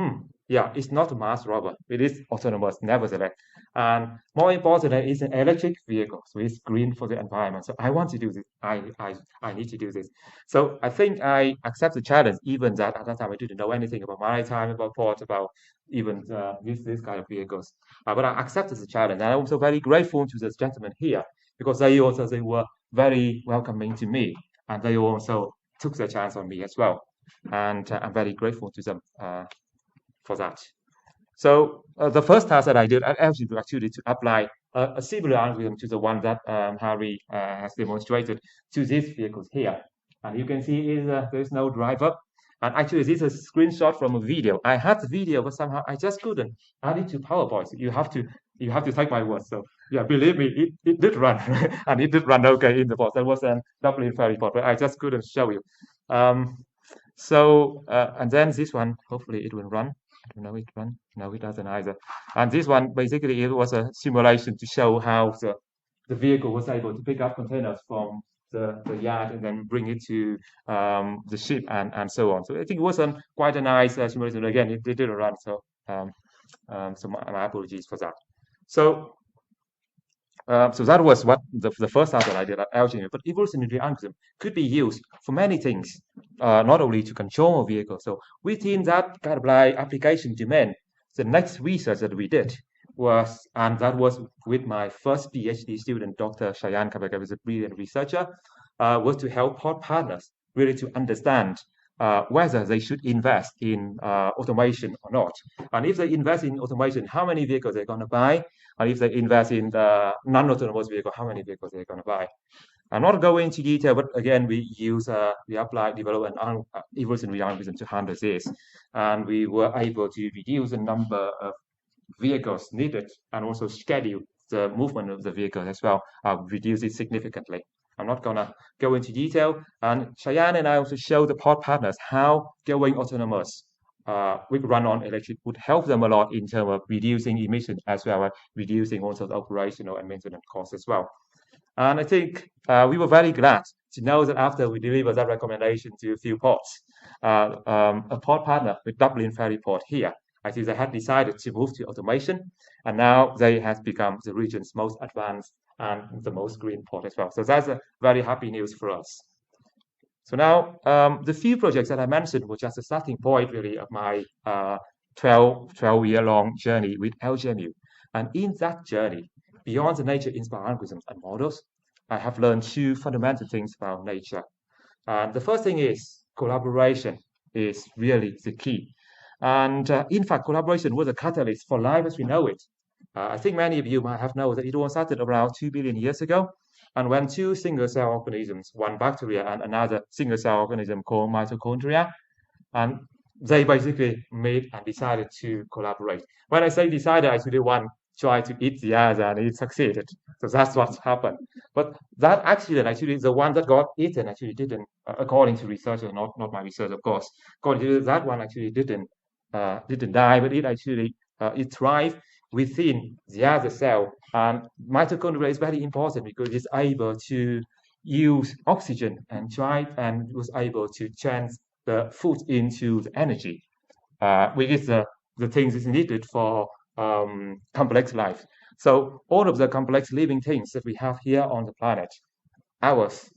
yeah, it's not a mass robber. It is autonomous, nevertheless. And more importantly, it's an electric vehicle, so it's green for the environment. So I want to do this. I need to do this. So I think I accept the challenge, even that at that time I didn't know anything about maritime, about port, about even this kind of vehicles. But I accepted the challenge, and I'm also very grateful to this gentleman here because they were very welcoming to me, and they also took the chance on me as well. And I'm very grateful to them for that. So the first task that I did actually to apply a similar algorithm to the one that Harry has demonstrated to these vehicles here. And you can see there's no driver. And actually, this is a screenshot from a video. I had the video, but somehow I just couldn't add it to PowerPoint. So you have to take my word. So yeah, believe me, it did run, and it did run okay in the port. That was a Dublin ferry port, but I just couldn't show you. And then this one, hopefully it will run. I don't know it run. No, it doesn't either. And this one, basically, it was a simulation to show how the vehicle was able to pick up containers from the yard and then bring it to the ship and so on. So I think it was quite a nice simulation. Again, it didn't run, so my apologies for that. So that was what the first task that I did at Algeria. But evolutionary algorithm could be used for many things, not only to control a vehicle. So within that kind of like application domain, the next research that we did was with my first PhD student, Dr. Cheyenne Kabaka, who is a brilliant researcher, was to help port partners really to understand whether they should invest in automation or not. And if they invest in automation, how many vehicles they're going to buy? And if they invest in the non-autonomous vehicle, how many vehicles they're going to buy? I'm not going into detail, but again, we develop an evolutionary algorithm to handle this. And we were able to reduce the number of vehicles needed and also schedule the movement of the vehicle as well, reduce it significantly. I'm not going to go into detail. And Cheyenne and I also show the port partners how going autonomous with run-on electric would help them a lot in terms of reducing emissions as well as reducing also the operational and maintenance costs as well. And I think we were very glad to know that after we delivered that recommendation to a few ports, a port partner with Dublin Ferry Port here, I think they had decided to move to automation, and now they have become the region's most advanced and the most green port as well. So that's a very happy news for us. So now the few projects that I mentioned were just a starting point really of my 12-year-long journey with LGMU. And in that journey, beyond the nature-inspired algorithms and models, I have learned two fundamental things about nature. The first thing is collaboration is really the key. And in fact, collaboration was a catalyst for life as we know it. I think many of you might have known that it was started around 2 billion years ago. And when two single-cell organisms, one bacteria and another single-cell organism called mitochondria, and they basically made and decided to collaborate. When I say decided, actually one tried to eat the other and it succeeded. So that's what happened. But that accident, actually, the one that got eaten actually didn't, according to researchers, not my research, of course. According to that one, actually didn't die, but it actually it thrived within the other cell. And mitochondria is very important because it's able to use oxygen and was able to change the food into the energy, which is the things is needed for complex life. So all of the complex living things that we have here on the planet, ours,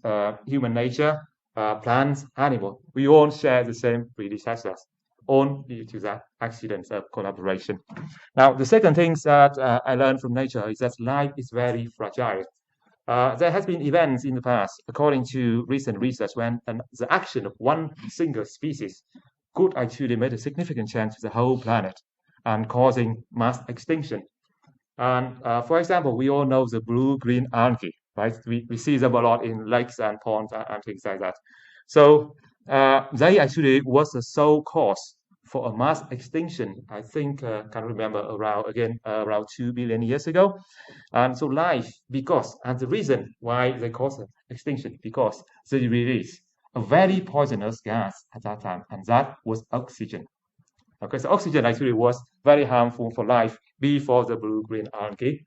human nature, plants, animals, we all share the same predecessors, all due to that accident of collaboration. Now, the second thing that I learned from nature is that life is very fragile. There has been events in the past, according to recent research, when the action of one single species could actually make a significant change to the whole planet and causing mass extinction. And for example, we all know the blue-green algae, right? We see them a lot in lakes and ponds and things like that. So they actually was the sole cause for a mass extinction. I think can't remember around 2 billion years ago. And so life, and the reason why they caused extinction, because they released a very poisonous gas at that time, and that was oxygen. Okay, so oxygen actually was very harmful for life before the blue-green algae.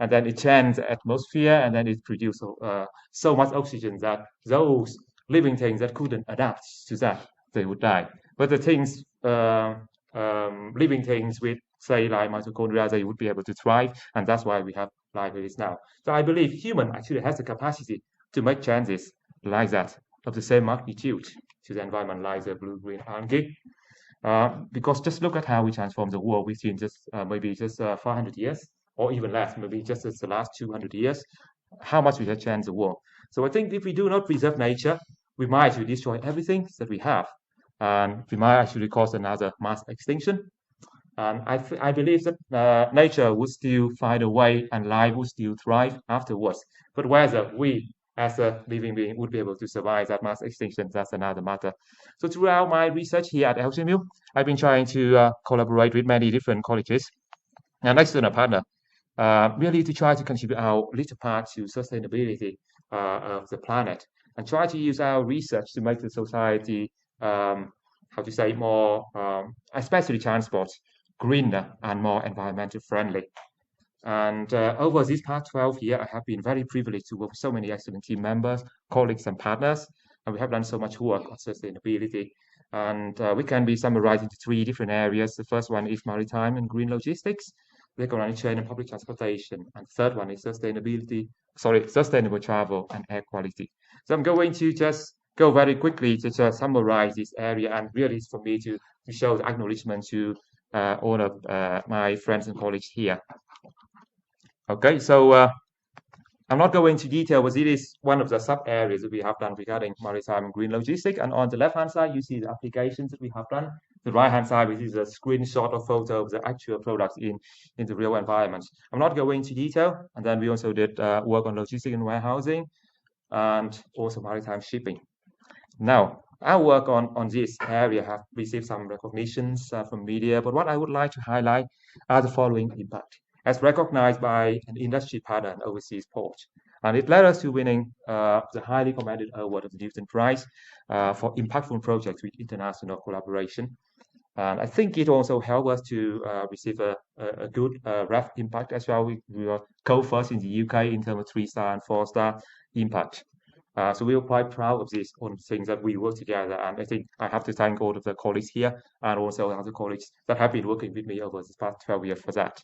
And then it changed the atmosphere, and then it produced so much oxygen that those living things that couldn't adapt to that, they would die. But the things, living things with, say, like mitochondria, they would be able to thrive, and that's why we have life it is now. So I believe human actually has the capacity to make changes like that of the same magnitude to the environment like the blue-green algae. Because just look at how we transformed the world within just maybe just 500 years, or even less, maybe just the last 200 years, how much we have changed the world. So I think if we do not preserve nature, we might actually destroy everything that we have, and we might actually cause another mass extinction. And I believe that nature would still find a way and life would still thrive afterwards. But whether we as a living being would be able to survive that mass extinction, that's another matter. So throughout my research here at LCMU, I've been trying to collaborate with many different colleges and external partner, really to try to contribute our little part to sustainability of the planet, and try to use our research to make the society, how to say, more, especially transport, greener and more environmental friendly. And over these past 12 years, I have been very privileged to work with so many excellent team members, colleagues, and partners. And we have done so much work on sustainability. And we can be summarized into three different areas. The first one is maritime and green logistics, second train and public transportation, and third one is sustainable travel and air quality. So I'm going to just go very quickly to just summarize this area, and really it's for me to show the acknowledgement to all of my friends and colleagues here. Okay, so I'm not going into detail, but it is one of the sub areas that we have done regarding maritime and green logistics. And on the left hand side, you see the applications that we have done. The right hand side, which is a screenshot or photo of the actual products in the real environment. I'm not going into detail. And then we also did work on logistics and warehousing, and also maritime shipping. Now, our work on this area have received some recognitions from media, but what I would like to highlight are the following impact, as recognized by an industry partner and overseas port. And it led us to winning the highly commended award of the Newton Prize for impactful projects with international collaboration. And I think it also helped us to receive a good REF impact as well. We were co-first in the UK in terms of 3-star and 4-star impact. So we were quite proud of these things that we work together. And I think I have to thank all of the colleagues here and also other colleagues that have been working with me over the past 12 years for that.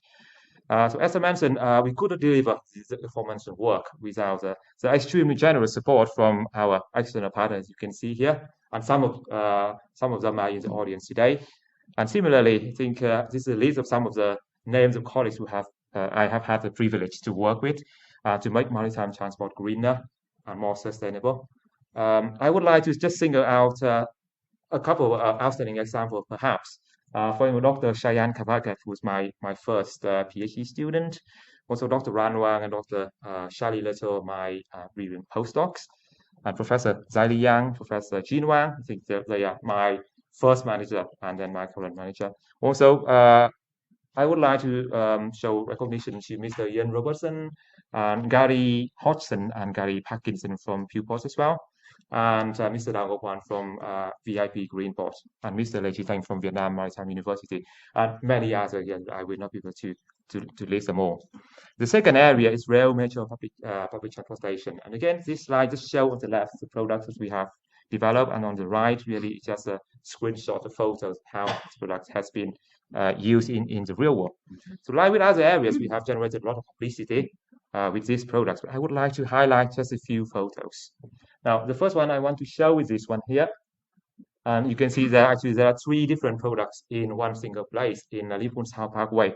So as I mentioned, we couldn't deliver the aforementioned work without the extremely generous support from our external partners, you can see here. And some of them are in the audience today. And similarly, I think this is a list of some of the names of colleagues who I have had the privilege to work with to make maritime transport greener and more sustainable. I would like to just single out a couple of outstanding examples, perhaps. For example, Dr. Shayan Kabagat, who was my first PhD student, also Dr. Ranwang and Dr. Shali Little, my brilliant postdocs, and Professor Zaili Yang, Professor Jin Wang. I think they are my first manager and then my current manager. Also, I would like to show recognition to Mr. Ian Robertson, and Gary Hodgson and Gary Parkinson from Pew Post as well, and Mr. Dao Gokwan from VIP Greenport, and Mr. Lei Chi-Teng from Vietnam Maritime University, and many others. Again, I will not be able to list them all. The second area is rail, metro, public transportation. And again, this slide just shows on the left the products that we have developed, and on the right, really just a screenshot of photos of how this product has been used in the real world. So like with other areas, we have generated a lot of publicity with these products, but I would like to highlight just a few photos. Now, the first one I want to show is this one here. And you can see that actually there are 3 different products in one single place in Liverpool South Parkway.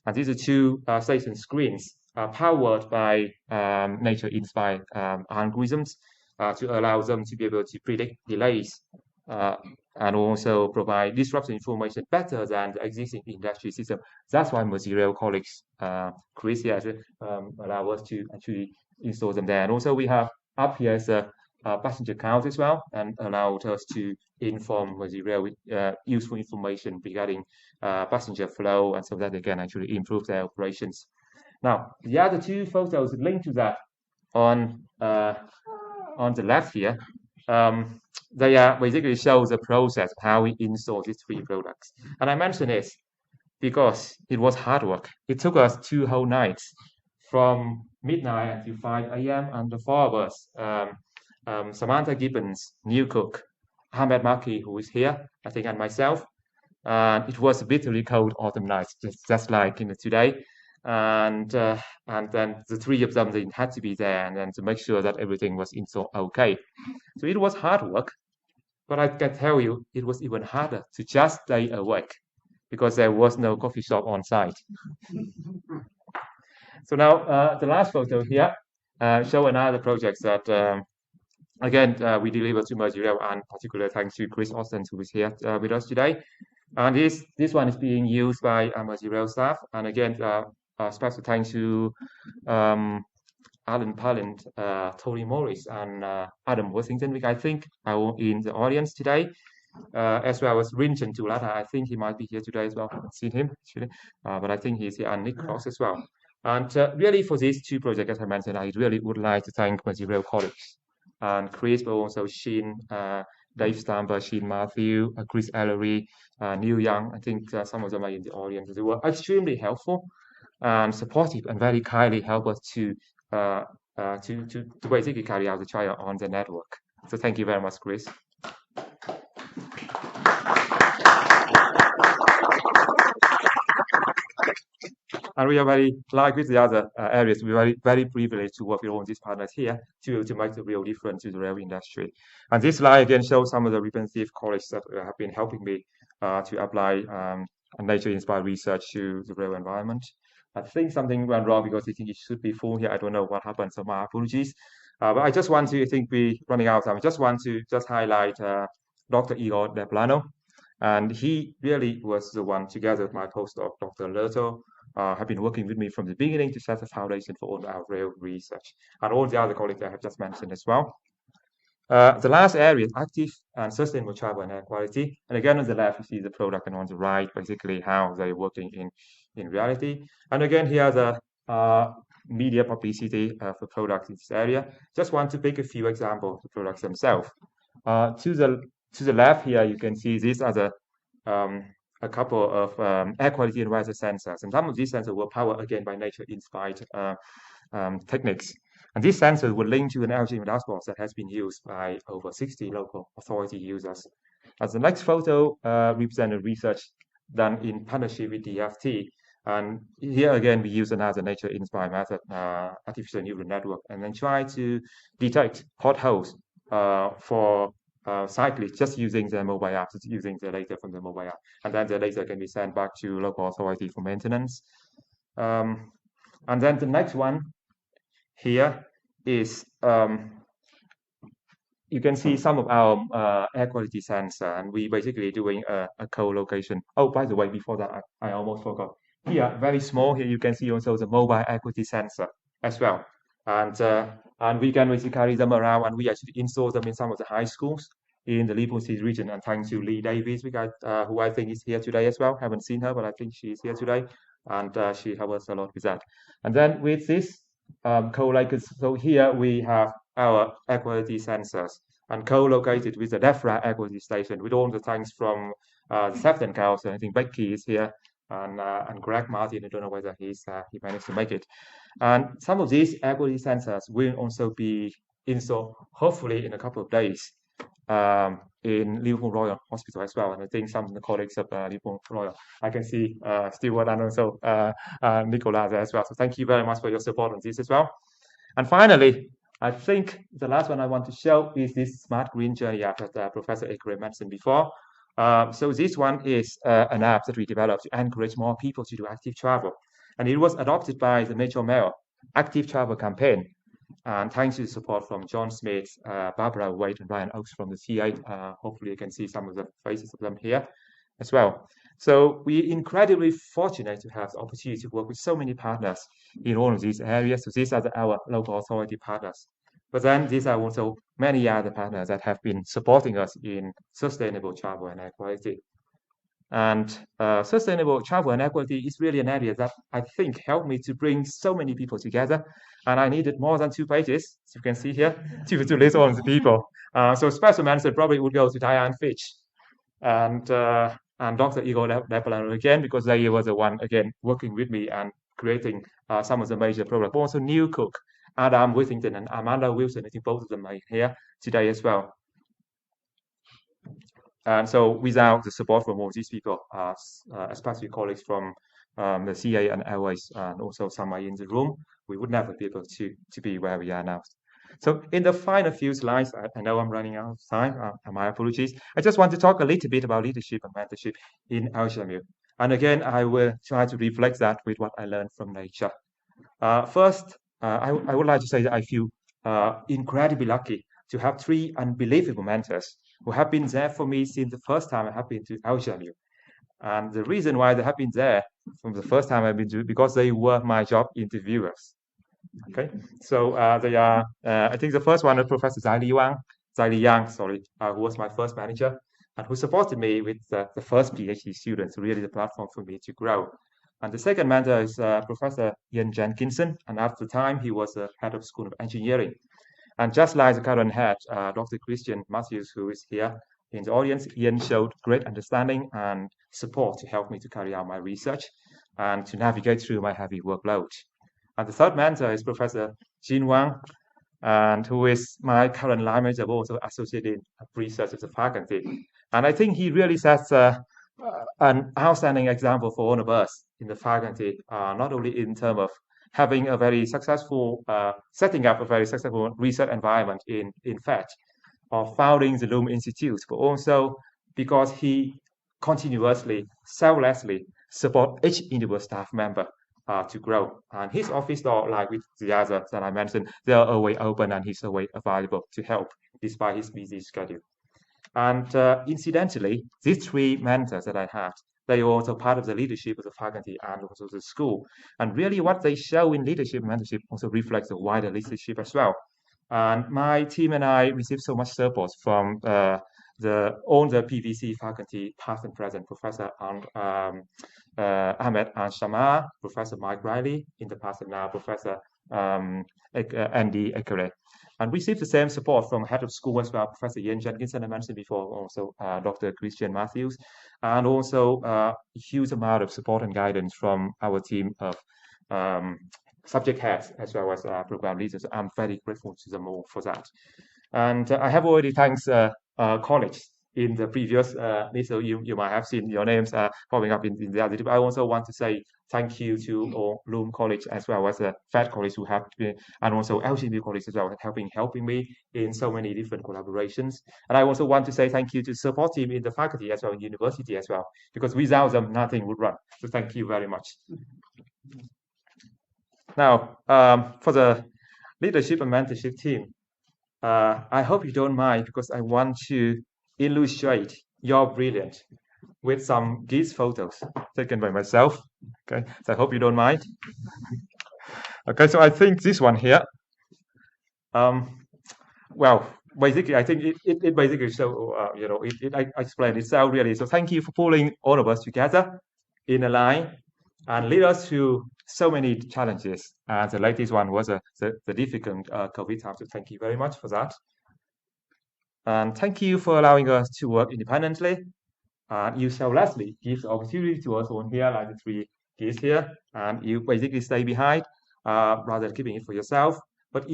And these are 2 station screens powered by nature-inspired algorithms to allow them to be able to predict delays and also provide disruptive information better than the existing industry system. That's why Material colleagues, Chris here, allow us to actually install them there. And also we have up here is a passenger count as well, and allowed us to inform Material with useful information regarding passenger flow, and so that they can actually improve their operations. Now, the other 2 photos linked to that on the left here. they basically show the process of how we install these three products. And I mention it because it was hard work. It took us 2 whole nights from midnight until 5 a.m. and the four of us, Samantha Gibbons, New Cook, Ahmed Maki, who is here, I think, and myself. And it was a bitterly cold autumn night, just like today. And then the three of them, they had to be there and then to make sure that everything was installed okay. So it was hard work, but I can tell you it was even harder to just stay awake because there was no coffee shop on site. So now the last photo here show another project that again we deliver to Maritime, and particular thanks to Chris Austin, who is here with us today. And this one is being used by Maritime staff, and again special thanks to Alan Palland, Tony Morris, and Adam Worthington, which I think are in the audience today, as well as Rinchen Tulata. I think he might be here today as well. I haven't seen him actually, but I think he's here, and Nick Cross as well. And really for these two projects, as I mentioned, I really would like to thank Material colleagues, and Chris, but also Sheen, Dave Stamper, Sheen Matthew, Chris Ellery, Neil Young. I think some of them are in the audience. They were extremely helpful and supportive and very kindly help us to basically carry out the trial on the network. So thank you very much, Chris. And we are very, like with the other areas, we are very privileged to work with all these partners here to make the real difference to the rail industry. And this slide again shows some of the representative colleagues that have been helping me to apply nature-inspired research to the rail environment. I think something went wrong because I think it should be full here. I don't know what happened, so my apologies. But I just want to, I think we're running out of time. I just want to highlight Dr. Igor De Plano. And he really was the one, together with my postdoc, Dr. Lerto, have been working with me from the beginning to set the foundation for all our rail research. And all the other colleagues I have just mentioned as well. The last area is active and sustainable travel and air quality. And again, on the left, you see the product, and on the right, basically how they're working in reality. And again, here the media publicity of the products in this area. Just want to pick a few examples of the products themselves. To the left here, you can see these are the a couple of air quality and weather sensors. And some of these sensors were powered again by nature-inspired techniques. And these sensors were linked to an algorithm dashboard that has been used by over 60 local authority users. As the next photo represented research done in partnership with DFT. And here again, we use another nature-inspired method, artificial neural network, and then try to detect potholes for cyclists just using the mobile app, using the data from the mobile app. And then the data can be sent back to local authority for maintenance. And then the next one here is you can see some of our air quality sensor, and we basically doing a co-location. Oh, by the way, before that, I almost forgot. Here, very small, here you can see also the mobile air quality sensor as well. And we can basically carry them around, and we actually install them in some of the high schools in the Liverpool City region. And thanks to Lee Davies, who I think is here today as well. Haven't seen her, but I think she is here today, and she helped us a lot with that. And then with this so here we have our air quality sensors and co-located with the DEFRA air quality station with all the tanks from the Sefton Council. I think Becky is here. And Greg Martin, I don't know whether he managed to make it. And some of these air quality sensors will also be installed, hopefully in a couple of days, in Liverpool Royal Hospital as well. And I think some of the colleagues of Liverpool Royal, I can see Stewart and also Nicola there as well. So thank you very much for your support on this as well. And finally, I think the last one I want to show is this smart green journey app that Professor Akre mentioned before. So this one is an app that we developed to encourage more people to do active travel. And it was adopted by the Metro Mail Active Travel Campaign. And thanks to the support from John Smith, Barbara Wade, and Ryan Oakes from the T8. Hopefully you can see some of the faces of them here as well. So we're incredibly fortunate to have the opportunity to work with so many partners in all of these areas. So these are our local authority partners. But then these are also many other partners that have been supporting us in sustainable travel and air quality. And sustainable travel and equity is really an area that I think helped me to bring so many people together. And I needed more than 2 pages, as you can see here, to list all of the people. So special mention probably would go to Diane Fitch and Dr. Igor Lepelano again, because they were the one, again, working with me and creating some of the major programs. Also Neil Cook, Adam Whittington, and Amanda Wilson. I think both of them are here today as well. And so without the support from all these people, especially colleagues from the CA and Airways, and also some are in the room, we would never be able to be where we are now. So in the final few slides, I know I'm running out of time, my apologies. I just want to talk a little bit about leadership and mentorship in Evolutionary. And again, I will try to reflect that with what I learned from nature. First, I would like to say that I feel incredibly lucky to have 3 unbelievable mentors who have been there for me since the first time I have been to Evolutionary. And the reason why they have been there from the first time I've been to, because they were my job interviewers. Okay, so they are, I think the first one is Professor Zai Yang, who was my first manager and who supported me with the first PhD students, really the platform for me to grow. And the second mentor is Professor Ian Jenkinson, and at the time he was the head of School of Engineering. And just like the current head, Dr. Christian Matthews, who is here in the audience, Ian showed great understanding and support to help me to carry out my research and to navigate through my heavy workload. And the third mentor is Professor Jin Wang, and who is my current line manager, also associated research at the faculty. And I think he really sets an outstanding example for all of us in the faculty, not only in terms of having a very successful, setting up a very successful research environment in fact, of founding the Loom Institute, but also because he continuously, selflessly support each individual staff member to grow. And his office door, like with the others that I mentioned, they are always open and he's always available to help despite his busy schedule. And incidentally, these 3 mentors that I had, they are also part of the leadership of the faculty and also the school. And really what they show in leadership and mentorship also reflects the wider leadership as well. And my team and I received so much support from all the PVC faculty, past and present, Professor Ahmed Shama, Professor Mike Riley, in the past and now Professor Andy Ekere. And we received the same support from head of school as well, Professor Ian Jenkinson, I mentioned before, also Dr. Christian Matthews, and also a huge amount of support and guidance from our team of subject heads as well as program leaders. I'm very grateful to them all for that. And I have already thanked colleagues in the previous list, so you might have seen your names popping up in the other. I also want to say thank you to all Loom College as well as the FED College who have been, and also LCB College as well, helping me in so many different collaborations. And I also want to say thank you to support team in the faculty as well, in university as well, because without them, nothing would run. So thank you very much. Now, for the leadership and mentorship team, I hope you don't mind because I want to illustrate your brilliance with some geese photos taken by myself. Okay, so I hope you don't mind. Okay, so I think this one here. Well, basically, I think it basically show I explained itself really. So thank you for pulling all of us together in a line and lead us through so many challenges. And the latest one was the difficult COVID time. So thank you very much for that. And thank you for allowing us to work independently. You selflessly give the opportunity to us on here, like the 3 kids here, and you basically stay behind rather than keeping it for yourself. But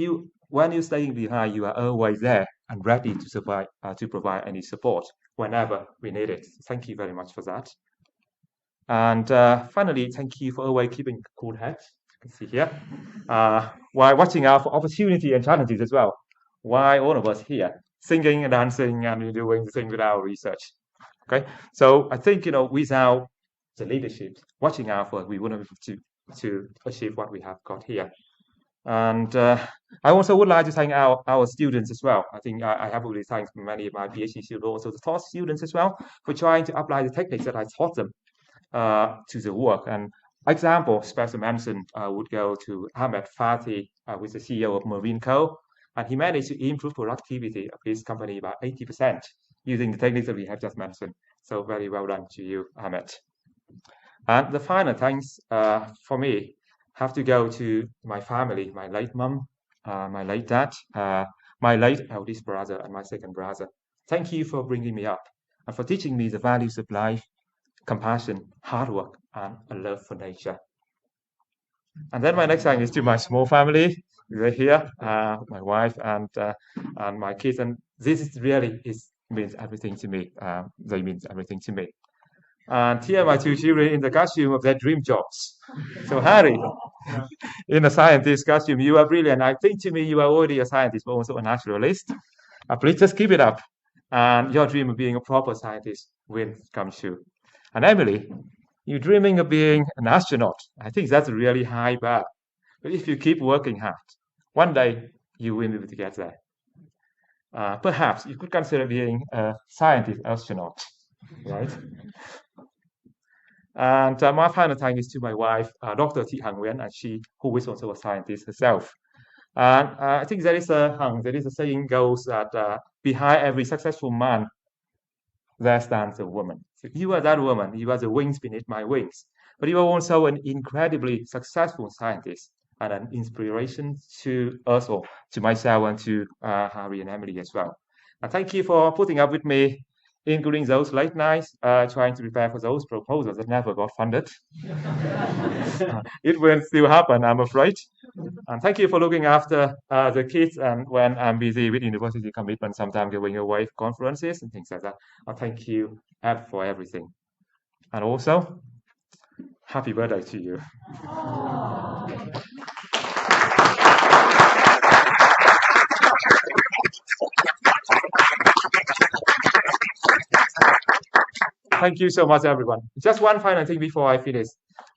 when you're staying behind, you are always there and ready to provide any support whenever we need it. So thank you very much for that. And finally, thank you for always keeping cool heads. You can see here, while watching out for opportunity and challenges as well. Why all of us here singing and dancing and doing the thing with our research. Okay, so I think without the leadership watching out for it, we wouldn't be able to achieve what we have got here. And I also would like to thank our students as well. I think I have already thanked many of my PhD students, also the taught students as well, for trying to apply the techniques that I taught them to the work. And example, special mention would go to Ahmed Fatih, who is the CEO of Marine Co. And he managed to improve productivity of his company by 80% using the techniques that we have just mentioned. So very well done to you, Ahmed. And the final thanks for me have to go to my family, my late mum, my late dad, my late eldest brother, and my second brother. Thank you for bringing me up and for teaching me the values of life, compassion, hard work, and a love for nature. And then my next thank is to my small family. They're here, my wife and my kids, and this is really means everything to me. They mean everything to me. And here are my two children in the costume of their dream jobs. So Harry, in a scientist costume, you are brilliant. I think to me you are already a scientist, but also a naturalist. Please just keep it up, and your dream of being a proper scientist will come true. And Emily, you're dreaming of being an astronaut. I think that's a really high bar. But if you keep working hard, one day you will be able to get there. Perhaps you could consider being a scientist astronaut, right? And my final thank is to my wife, Dr. Trung Than Nguyen, and she who is also a scientist herself. And I think there is a saying goes that behind every successful man, there stands a woman. So you are that woman. You are the wings beneath my wings. But you are also an incredibly successful scientist and an inspiration to us all, to myself and to Harry and Emily as well. And thank you for putting up with me, including those late nights, trying to prepare for those proposals that never got funded. It will still happen, I'm afraid. And thank you for looking after the kids and when I'm busy with university commitment, sometimes going away for conferences and things like that. Thank you, Ed, for everything. And also, happy birthday to you. Thank you so much, everyone. Just one final thing before I finish.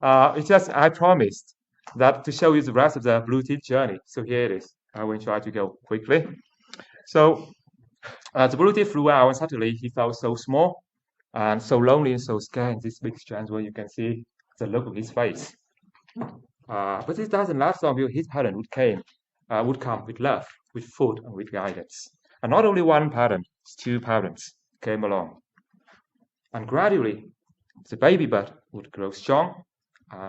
I promised that to show you the rest of the blue teeth journey. So here it is. I will try to go quickly. So the blue teeth flew out, and suddenly he felt so small and so lonely and so scared in this big strange where you can see the look of his face. But this doesn't last long because his parent would come with love, with food, and with guidance. And not only one parent, 2 parents came along. And gradually, the baby bird would grow strong.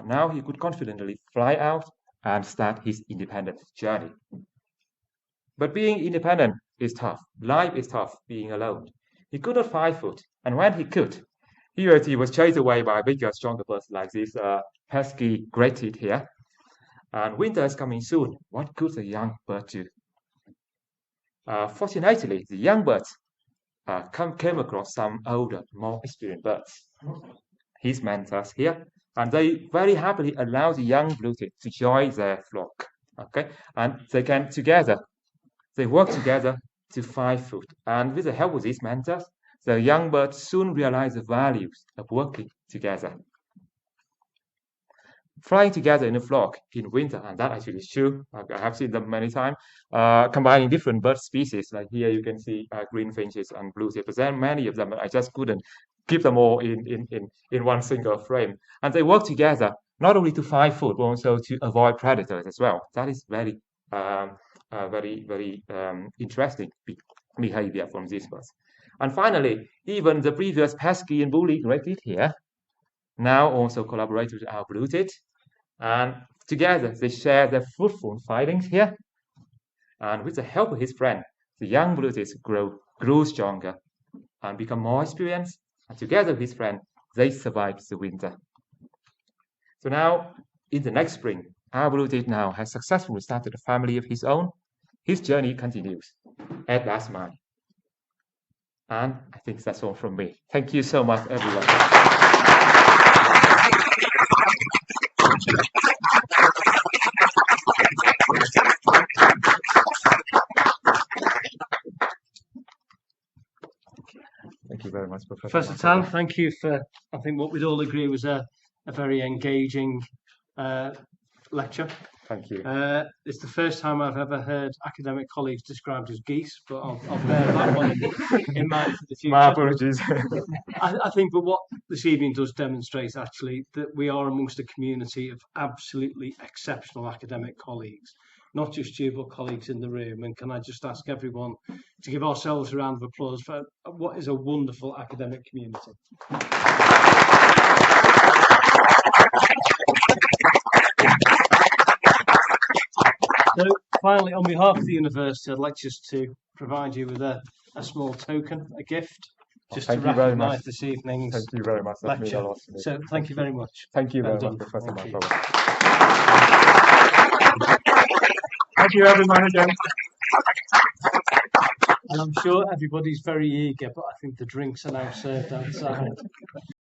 Now he could confidently fly out and start his independent journey. But being independent is tough. Life is tough being alone. He could not fly foot, and when he could, he was chased away by bigger, stronger birds like this pesky great teeth here. And winter is coming soon. What could the young bird do? Fortunately, the young birds came across some older, more experienced birds. His mentors here, and they very happily allow the young blue-tit to join their flock. Okay, and they work together to find food. And with the help of these mentors, the young birds soon realize the values of working together. Flying together in a flock in winter, and that actually is true. I have seen them many times, combining different bird species. Like here you can see green finches and blue teeth, but there are many of them. I just couldn't keep them all in one single frame. And they work together not only to find food, but also to avoid predators as well. That is very, very interesting behavior from these birds. And finally, even the previous pesky and bully great here now also collaborate with our blue-tit, and together they share their fruitful findings here. And with the help of his friend, the young blue-tits grew stronger and become more experienced. And together with his friend, they survived the winter. So now, in the next spring, our blue-tit now has successfully started a family of his own. His journey continues, as does mine. And I think that's all from me. Thank you so much, everyone. Thank you very much, Professor Tan. Thank you for, I think what we'd all agree was a very engaging lecture. Thank you. It's the first time I've ever heard academic colleagues described as geese, but I'll bear that one in mind for the future. My apologies. I think, but what this evening does demonstrate actually that we are amongst a community of absolutely exceptional academic colleagues not just you, but colleagues in the room. And can I just ask everyone to give ourselves a round of applause for what is a wonderful academic community. So finally, on behalf of the university, I'd like just to provide you with a small token, a gift, just to recognise this evening's Thank you very much. That means a lecture. lot to me. So thank you very much. Thank you Well very much, done. Professor Thank you. Markova. Thank you, everyone, again. And I'm sure everybody's very eager, but I think the drinks are now served outside.